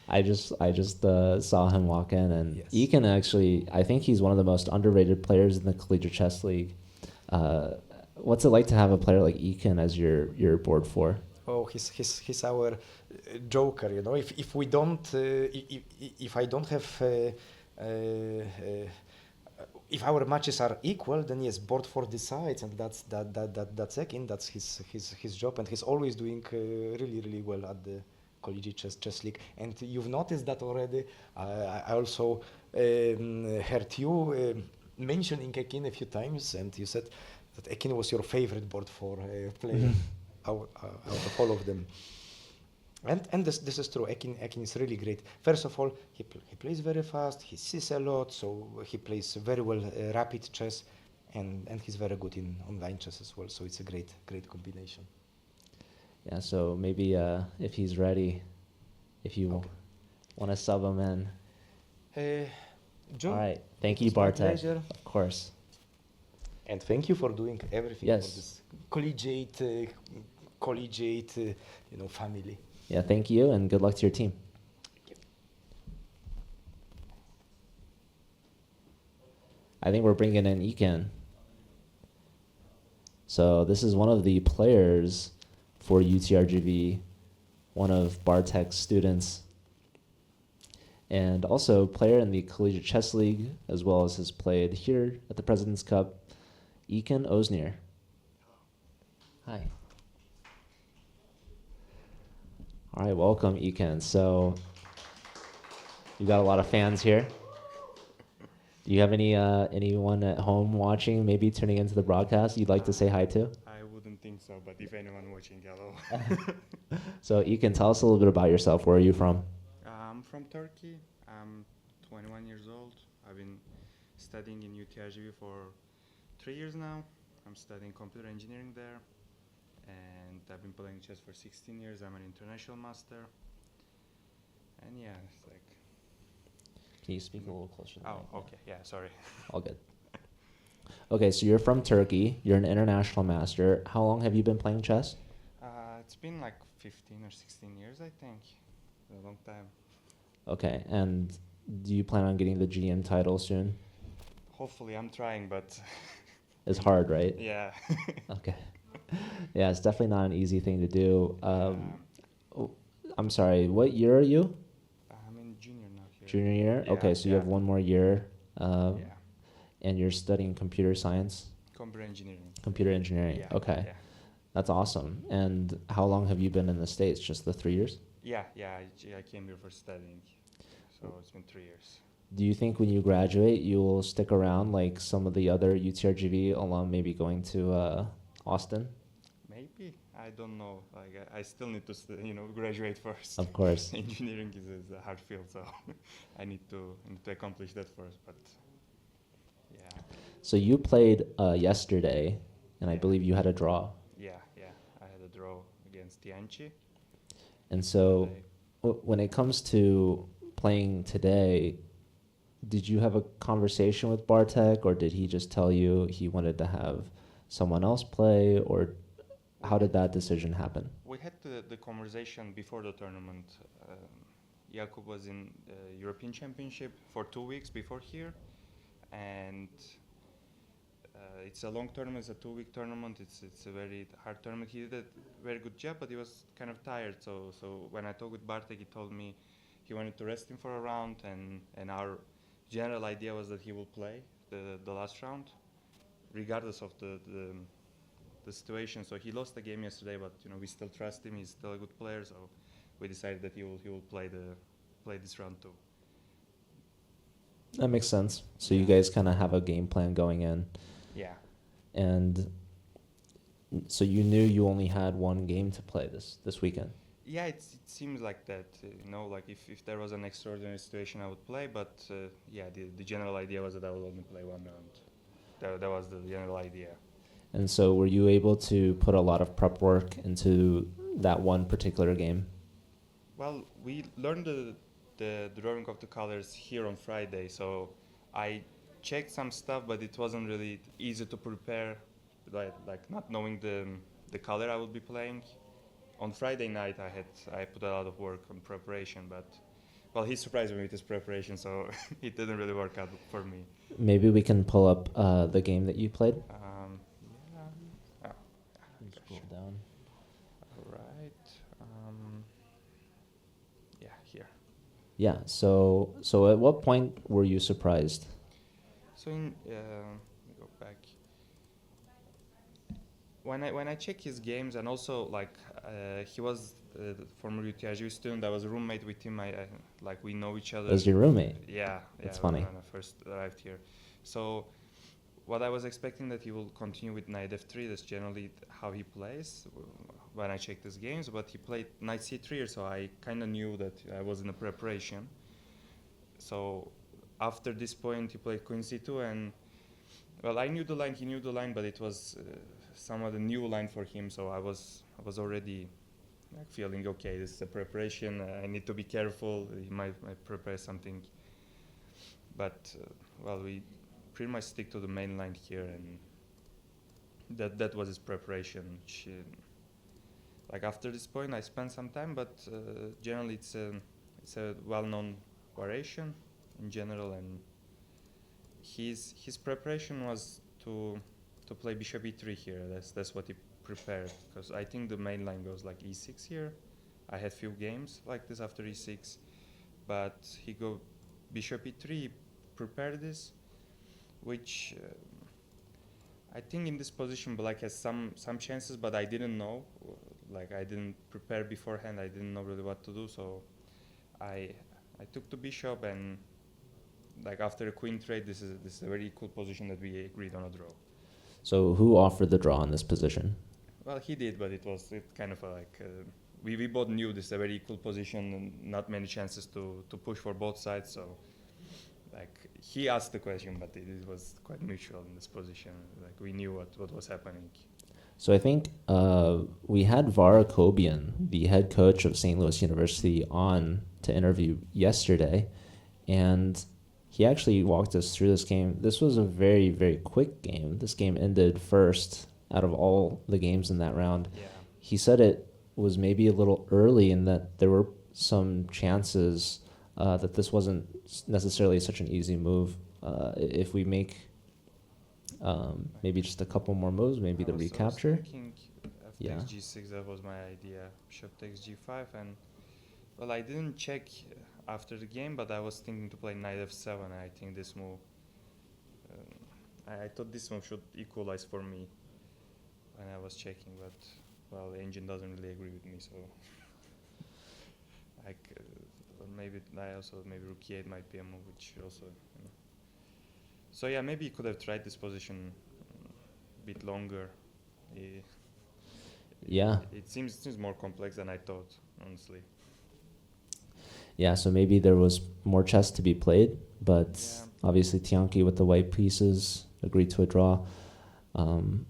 I just saw him walk in, and Yes. Iken actually, I think he's one of the most underrated players in the Collegiate Chess League. What's it like to have a player like Iken as your board four? Oh, he's our joker. You know, if we don't, if I don't have, if our matches are equal, then yes, board four decides, and that's Ekin. That's his job, and he's always doing really well at the Collegiate Chess League. And you've noticed that already. I also heard you mentioning Ekin a few times, and you said that Ekin was your favorite board four player out of all of them. And this is true. Ekin is really great. First of all, he plays very fast. He sees a lot, so he plays very well rapid chess, and he's very good in online chess as well. So it's a great combination. Yeah, so maybe if he's ready, if you want to sub him in. John, All right, thank you, it's my Bartek. pleasure. Of course. And thank you for doing everything Yes. for this collegiate, family. Yeah, thank you, and good luck to your team. I think we're bringing in Iken. So this is one of the players for UTRGV, one of Bartek's students, and also player in the Collegiate Chess League, as well as has played here at the President's Cup, Iken Oznir. Hi. All right, welcome, Iken. So you got a lot of fans here. Do you have anyone at home watching, maybe tuning into the broadcast you'd like to say hi to? I wouldn't think so, but if anyone watching, hello. So Iken, tell us a little bit about yourself. Where are you from? I'm from Turkey. I'm 21 years old. I've been studying in UTRGV for 3 years now. I'm studying computer engineering there. And I've been playing chess for 16 years. I'm an international master. And yeah, it's like... Can you speak a little closer? to the mic? Oh, okay. Yeah, sorry. All good. Okay, so you're from Turkey. You're an international master. How long have you been playing chess? It's been like 15 or 16 years, I think. A long time. Okay, and do you plan on getting the GM title soon? Hopefully, I'm trying, but It's hard, right? yeah. Okay. Yeah, it's definitely not an easy thing to do. I'm sorry, what year are you? I'm in junior now here. Junior year? Yeah, Okay, so you have yeah. 1 more year, Yeah. and you're studying computer science? Computer engineering. Computer engineering, Yeah, okay. Yeah. That's awesome. And how long have you been in the States? Just the 3 years? Yeah. I came here for studying, so it's been 3 years. Do you think when you graduate, you will stick around like some of the other UTRGV alum, maybe going to Austin? maybe, I don't know. Like I still need to graduate first. Of course. Engineering is a hard field, so I need to accomplish that first. But yeah, So you played yesterday, and I Yeah. believe you had a draw. yeah. I had a draw against Tianchi. And so Today. when it comes to playing today, did you have a conversation with Bartek, or did he just tell you he wanted to have someone else play, or how did that decision happen? We had the conversation before the tournament. Jakub was in the European Championship for 2 weeks before here, and it's a long tournament. It's a 2-week tournament. It's a very hard tournament. He did a very good job, but he was kind of tired. So when I talked with Bartek, he told me he wanted to rest him for a round, and our general idea was that he will play the last round, regardless of the situation. So he lost the game yesterday, but we still trust him. He's still a good player. So we decided that he will play this round too. That makes sense. So you guys kind of have a game plan going in. Yeah. And so you knew you only had one game to play this weekend. Yeah, it seems like that. Like if there was an extraordinary situation, I would play. But yeah, the general idea was that I would only play one round. That was the general idea. And so were you able to put a lot of prep work into that one particular game? Well, we learned the drawing of the colors here on Friday, so I checked some stuff, but it wasn't really easy to prepare, like not knowing the color I would be playing. On Friday night, I put a lot of work on preparation, but well, he surprised me with his preparation, so it didn't really work out for me. Maybe we can pull up the game that you played. Yeah. Scroll down. All right. Yeah, here. Yeah. So at what point were you surprised? So let me go back. When I check his games, and also he was the former UTRGV student. I was a roommate with him. We know each other. As your roommate? Yeah. That's funny. When I first arrived here. So what I was expecting that he will continue with knight f3. That's generally how he plays when I checked his games. But he played knight c3, so I kind of knew that I was in a preparation. So after this point, he played queen c2, and well, I knew the line. He knew the line, but it was somewhat a new line for him. So I was already feeling okay. This is a preparation. I need to be careful. He might prepare something. But well, we pretty much stick to the main line here, and that was his preparation. Which, after this point, I spent some time, but generally it's a well-known variation in general, and his preparation was to play bishop e3 here. That's what he prepared, because I think the main line goes like e6 here. I had few games like this after e6, but he go bishop e3, prepared this, which I think in this position Black has some chances, but I didn't know. I didn't prepare beforehand. I didn't know really what to do, so I took the bishop, and after a queen trade, this is a very equal position that we agreed on a draw. So who offered the draw in this position? Well, he did, but it kind of we both knew this is a very equal position and not many chances to push for both sides. So he asked the question, but it was quite mutual in this position. We knew what was happening. So I think we had Vara Kobian, the head coach of St. Louis University, on to interview yesterday, and he actually walked us through this game. This was a very, very quick game. This game ended first out of all the games in that round. Yeah. He said it was maybe a little early in that there were some chances that this wasn't necessarily such an easy move. If we make maybe just a couple more moves, maybe the recapture. I was thinking f Yeah. takes g6, that was my idea. Bishop takes g5, and well, I didn't check after the game, but I was thinking to play knight f7. And I think this move, I thought this move should equalize for me when I was checking, but well, the engine doesn't really agree with me, so maybe rook e8 might be a move which also. So yeah, maybe he could have tried this position a bit longer. Yeah. It seems more complex than I thought, honestly. Yeah, so maybe there was more chess to be played, but Yeah. obviously Tianki with the white pieces agreed to a draw. Um,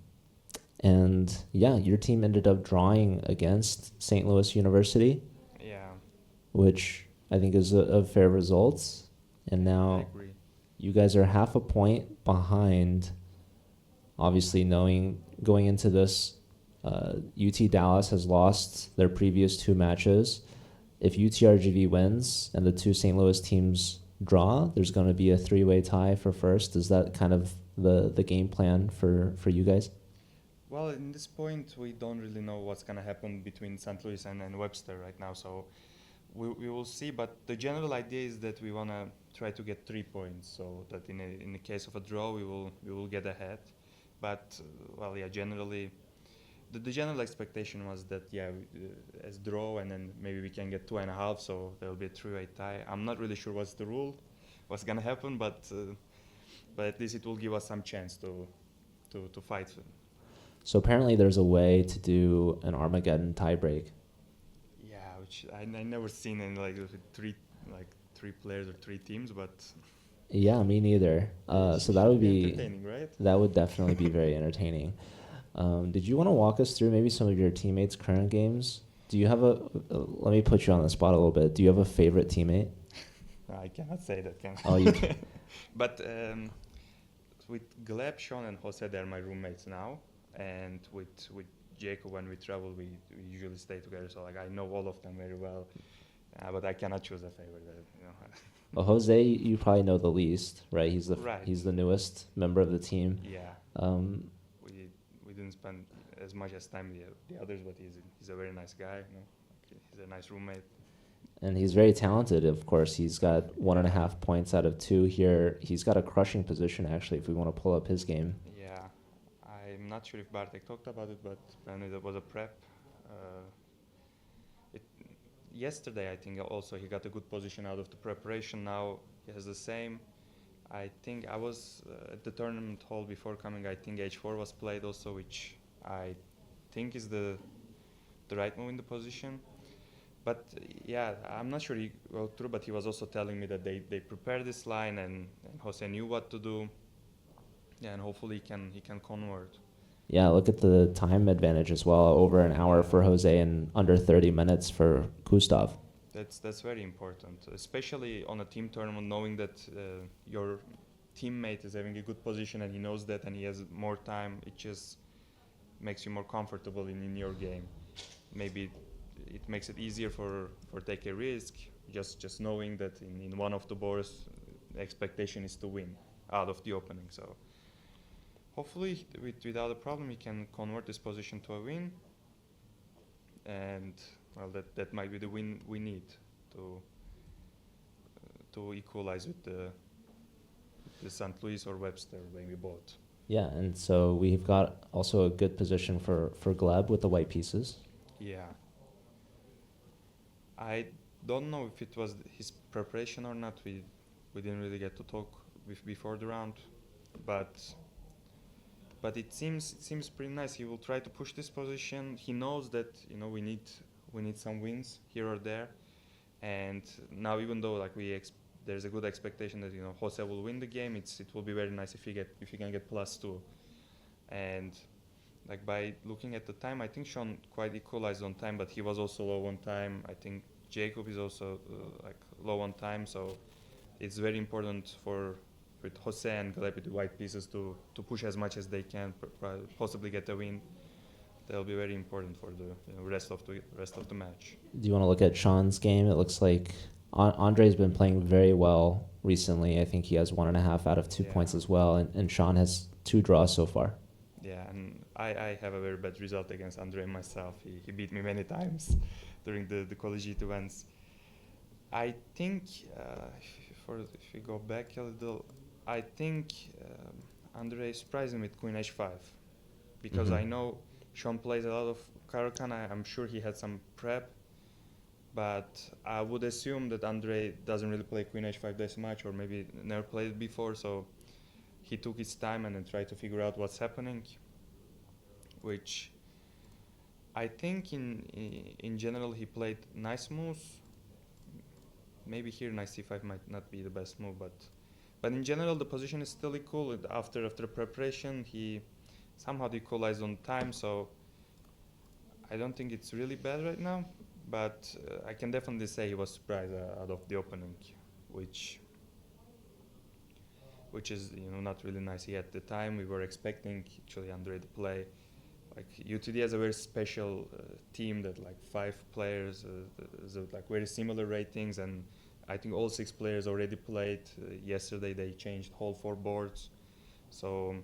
and yeah, your team ended up drawing against St. Louis University, Yeah, which I think is a fair result. And I now agree. you guys are half a point behind. Obviously, knowing going into this, UT Dallas has lost their previous two matches. If UTRGV wins and the two St. Louis teams draw, there's going to be a three-way tie for first. Is that kind of the game plan for you guys? Well, in this point, we don't really know what's gonna happen between St. Louis and Webster right now, so we will see. But the general idea is that we wanna try to get 3 points, so that in the case of a draw, we will get ahead. But well, yeah, generally, the general expectation was that yeah, as draw, and then maybe we can get 2.5, so there will be a three-way tie. I'm not really sure what's the rule, what's gonna happen, but at least it will give us some chance to fight. So apparently there's a way to do an Armageddon tiebreak. Yeah, which I never seen in like three three players or three teams, but Yeah, me neither. it So that should would be be entertaining, right? that would definitely be very entertaining. Did you want to walk us through maybe some of your teammates' current games? Do you have let me put you on the spot a little bit. Do you have a favorite teammate? I cannot say that, can I? Oh, you But with Gleb, Sean, and Jose, they're my roommates now, and with Jacob, when we travel, we usually stay together. So like I know all of them very well, but I cannot choose a favorite. Well, Jose, you probably know the least, right? Right. He's the newest member of the team. Yeah. Um, We didn't spend as much as time the others, but he's a very nice guy. You know, he's a nice roommate. and he's very talented. Of course, he's got 1.5 points out of 2 here. He's got a crushing position actually. If we want to pull up his game, Yeah, I'm not sure if Bartek talked about it, but apparently there was a prep. It, yesterday, I think also he got a good position out of the preparation. Now he has the same. I think I was at the tournament hall before coming. I think H4 was played also, which I think is the right move in the position. But yeah, I'm not sure he went through, but he was also telling me that they prepared this line, and Jose knew what to do. Yeah, and hopefully he can convert. yeah. Look at the time advantage as well. Over an hour for Jose and under 30 minutes for Gustav. That's very important, especially on a team tournament, knowing that your teammate is having a good position and he knows that and he has more time. It just makes you more comfortable in your game. Maybe it makes it easier for take a risk, just knowing that in one of the boards, the expectation is to win out of the opening. So hopefully, without a problem, he can convert this position to a win, and well, that might be the win we need to equalize with the St. Louis or Webster, maybe both. Yeah, and so we've got also a good position for Gleb with the white pieces. Yeah. I don't know if it was his preparation or not. We didn't really get to talk before the round, but it seems pretty nice. He will try to push this position. He knows that we need some wins here or there, and now even though like there's a good expectation that Jose will win the game, it will be very nice if he can get +2, and like by looking at the time, I think Sean quite equalized on time, but he was also low on time. I think Jacob is also like low on time, so it's very important with Jose and Gleb with the white pieces to push as much as they can, possibly get a win. That'll be very important for the rest of the match. Do you want to look at Sean's game? It looks like Andre's been playing very well recently. I think he has 1.5 out of 2 points as well, and Sean has 2 draws so far. Yeah, and I have a very bad result against Andre myself. He beat me many times during the collegiate events. I think if we go back a little, I think Andre surprised him with Queen H5 because I know Sean plays a lot of Caro-Kann. I'm sure he had some prep, but I would assume that Andre doesn't really play Queen H5 this much, or maybe never played it before, so he took his time and then tried to figure out what's happening, which I think in general he played nice moves. Maybe here knight c5 might not be the best move, but in general the position is still equal. After preparation he somehow equalized on time, so I don't think it's really bad right now. But I can definitely say he was surprised out of the opening, which is not really nice. He at the time we were expecting actually Andre to play. Like UTD has a very special team that like 5 players, like very similar ratings, and I think all 6 players already played. Yesterday they changed whole 4 boards, so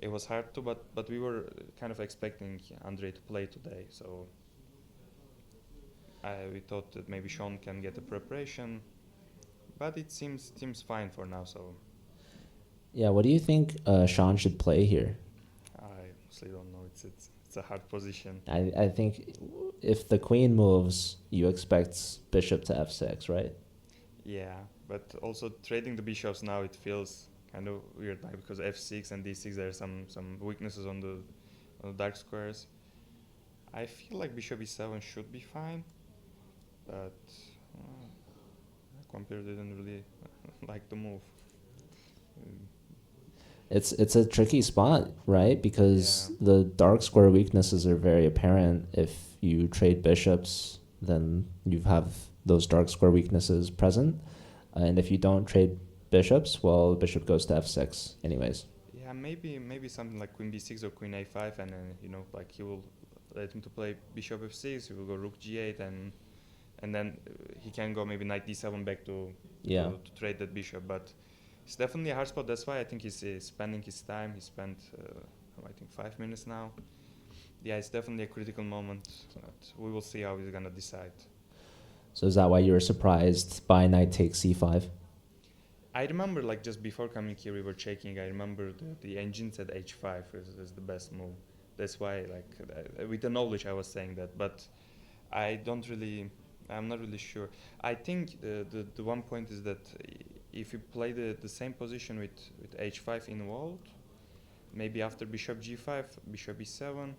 it was hard to. But we were kind of expecting Andre to play today, so we thought that maybe Sean can get a preparation, but it seems fine for now. So Yeah, what do you think Sean should play here? I honestly don't know. It's a hard position. I think if the queen moves, you expect bishop to f6, right? Yeah, but also trading the bishops now, it feels kind of weird, like, because f6 and d6 there are some weaknesses on the dark squares. I feel like bishop e7 should be fine, but computer didn't really like the move. It's a tricky spot, right? Because Yeah. the dark square weaknesses are very apparent. If you trade bishops, then you have those dark square weaknesses present. And if you don't trade bishops, well, the bishop goes to f6 anyways. Yeah, maybe something like queen b6 or queen a5, and then like he will let him to play bishop f6. He will go rook g8, and then he can go maybe knight d7 back to trade that bishop. But it's definitely a hard spot. That's why I think he's spending his time. He spent I think 5 minutes now. Yeah, it's definitely a critical moment. But we will see how he's gonna decide. So is that why you were surprised by knight takes c5? I remember, like, just before coming here, we were checking. I remember the engine said h5 is the best move. That's why, like, with the knowledge, I was saying that. But I'm not really sure. I think the one point is that if you play the same position with h5 involved, maybe after bishop g5, bishop e7,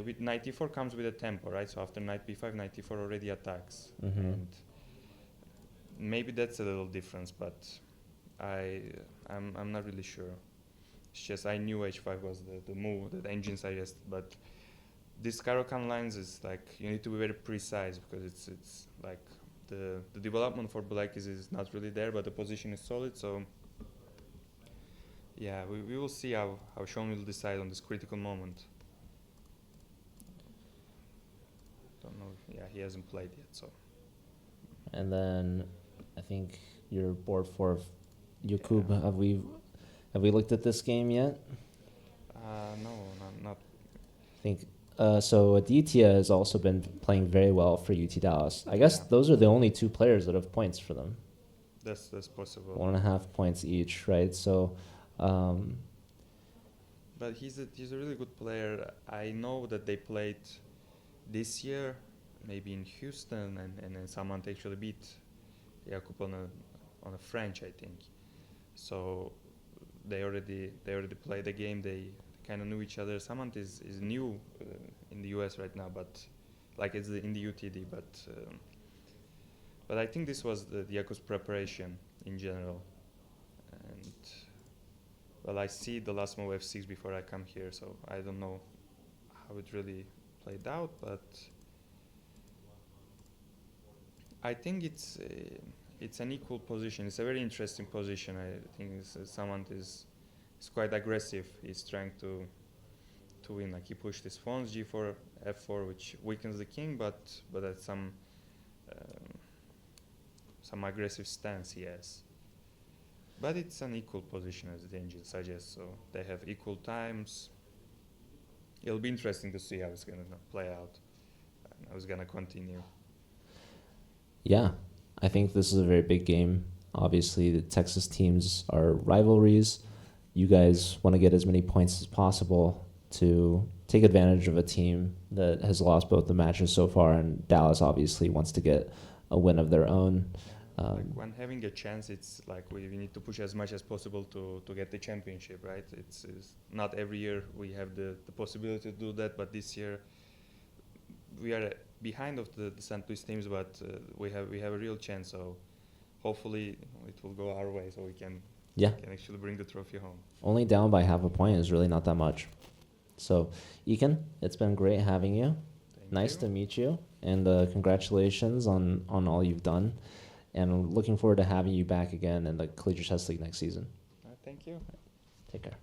with knight e4 comes with a tempo, right? So after knight b5, knight e4 already attacks. Mm-hmm. And maybe that's a little difference, but I'm not really sure. It's just I knew h5 was the move that the engine suggested, but this Caro-Kann lines is like you need to be very precise, because it's like the development for black is not really there, but the position is solid. So yeah, we will see how Sean will decide on this critical moment. Don't know. Yeah, he hasn't played yet, so. And then I think your board for Yakub. Yeah. Have we looked at this game yet? No, not. I think so. Aditya has also been playing very well for UT Dallas. I guess Yeah. those are the only 2 players that have points for them. That's possible. 1.5 points each, right? So, But he's a really good player. I know that they played this year, maybe in Houston, and then someone actually beat Jakub on a French, I think. So they already played the game. They kind of knew each other. Samant is new in the US right now, but like it's in the UTD. But I think this was the Jakub's preparation in general. And well, I see the last move f6 before I come here, so I don't know how it really played out, but I think it's an equal position. It's a very interesting position. I think Samant is quite aggressive. He's trying to win. Like he pushed his pawns g4, f4, which weakens the king, but at some aggressive stance he has. But it's an equal position, as the engine suggests. So they have equal times. It'll be interesting to see how it's gonna play out and how it's gonna continue. yeah, I think this is a very big game. Obviously, the Texas teams are rivalries. You guys want to get as many points as possible to take advantage of a team that has lost both the matches so far, and Dallas obviously wants to get a win of their own. Like when having a chance, it's like we need to push as much as possible to get the championship, right? It's not every year we have the possibility to do that, but this year we are behind of the St. Louis teams, but we have a real chance. So hopefully it will go our way, so we can Yeah. actually bring the trophy home. Only down by half a point is really not that much. So, Ekin, it's been great having you. Thank Nice you. to meet you, and congratulations on all you've done. And I'm looking forward to having you back again in the Collegiate Chess League next season. Thank you. Take care.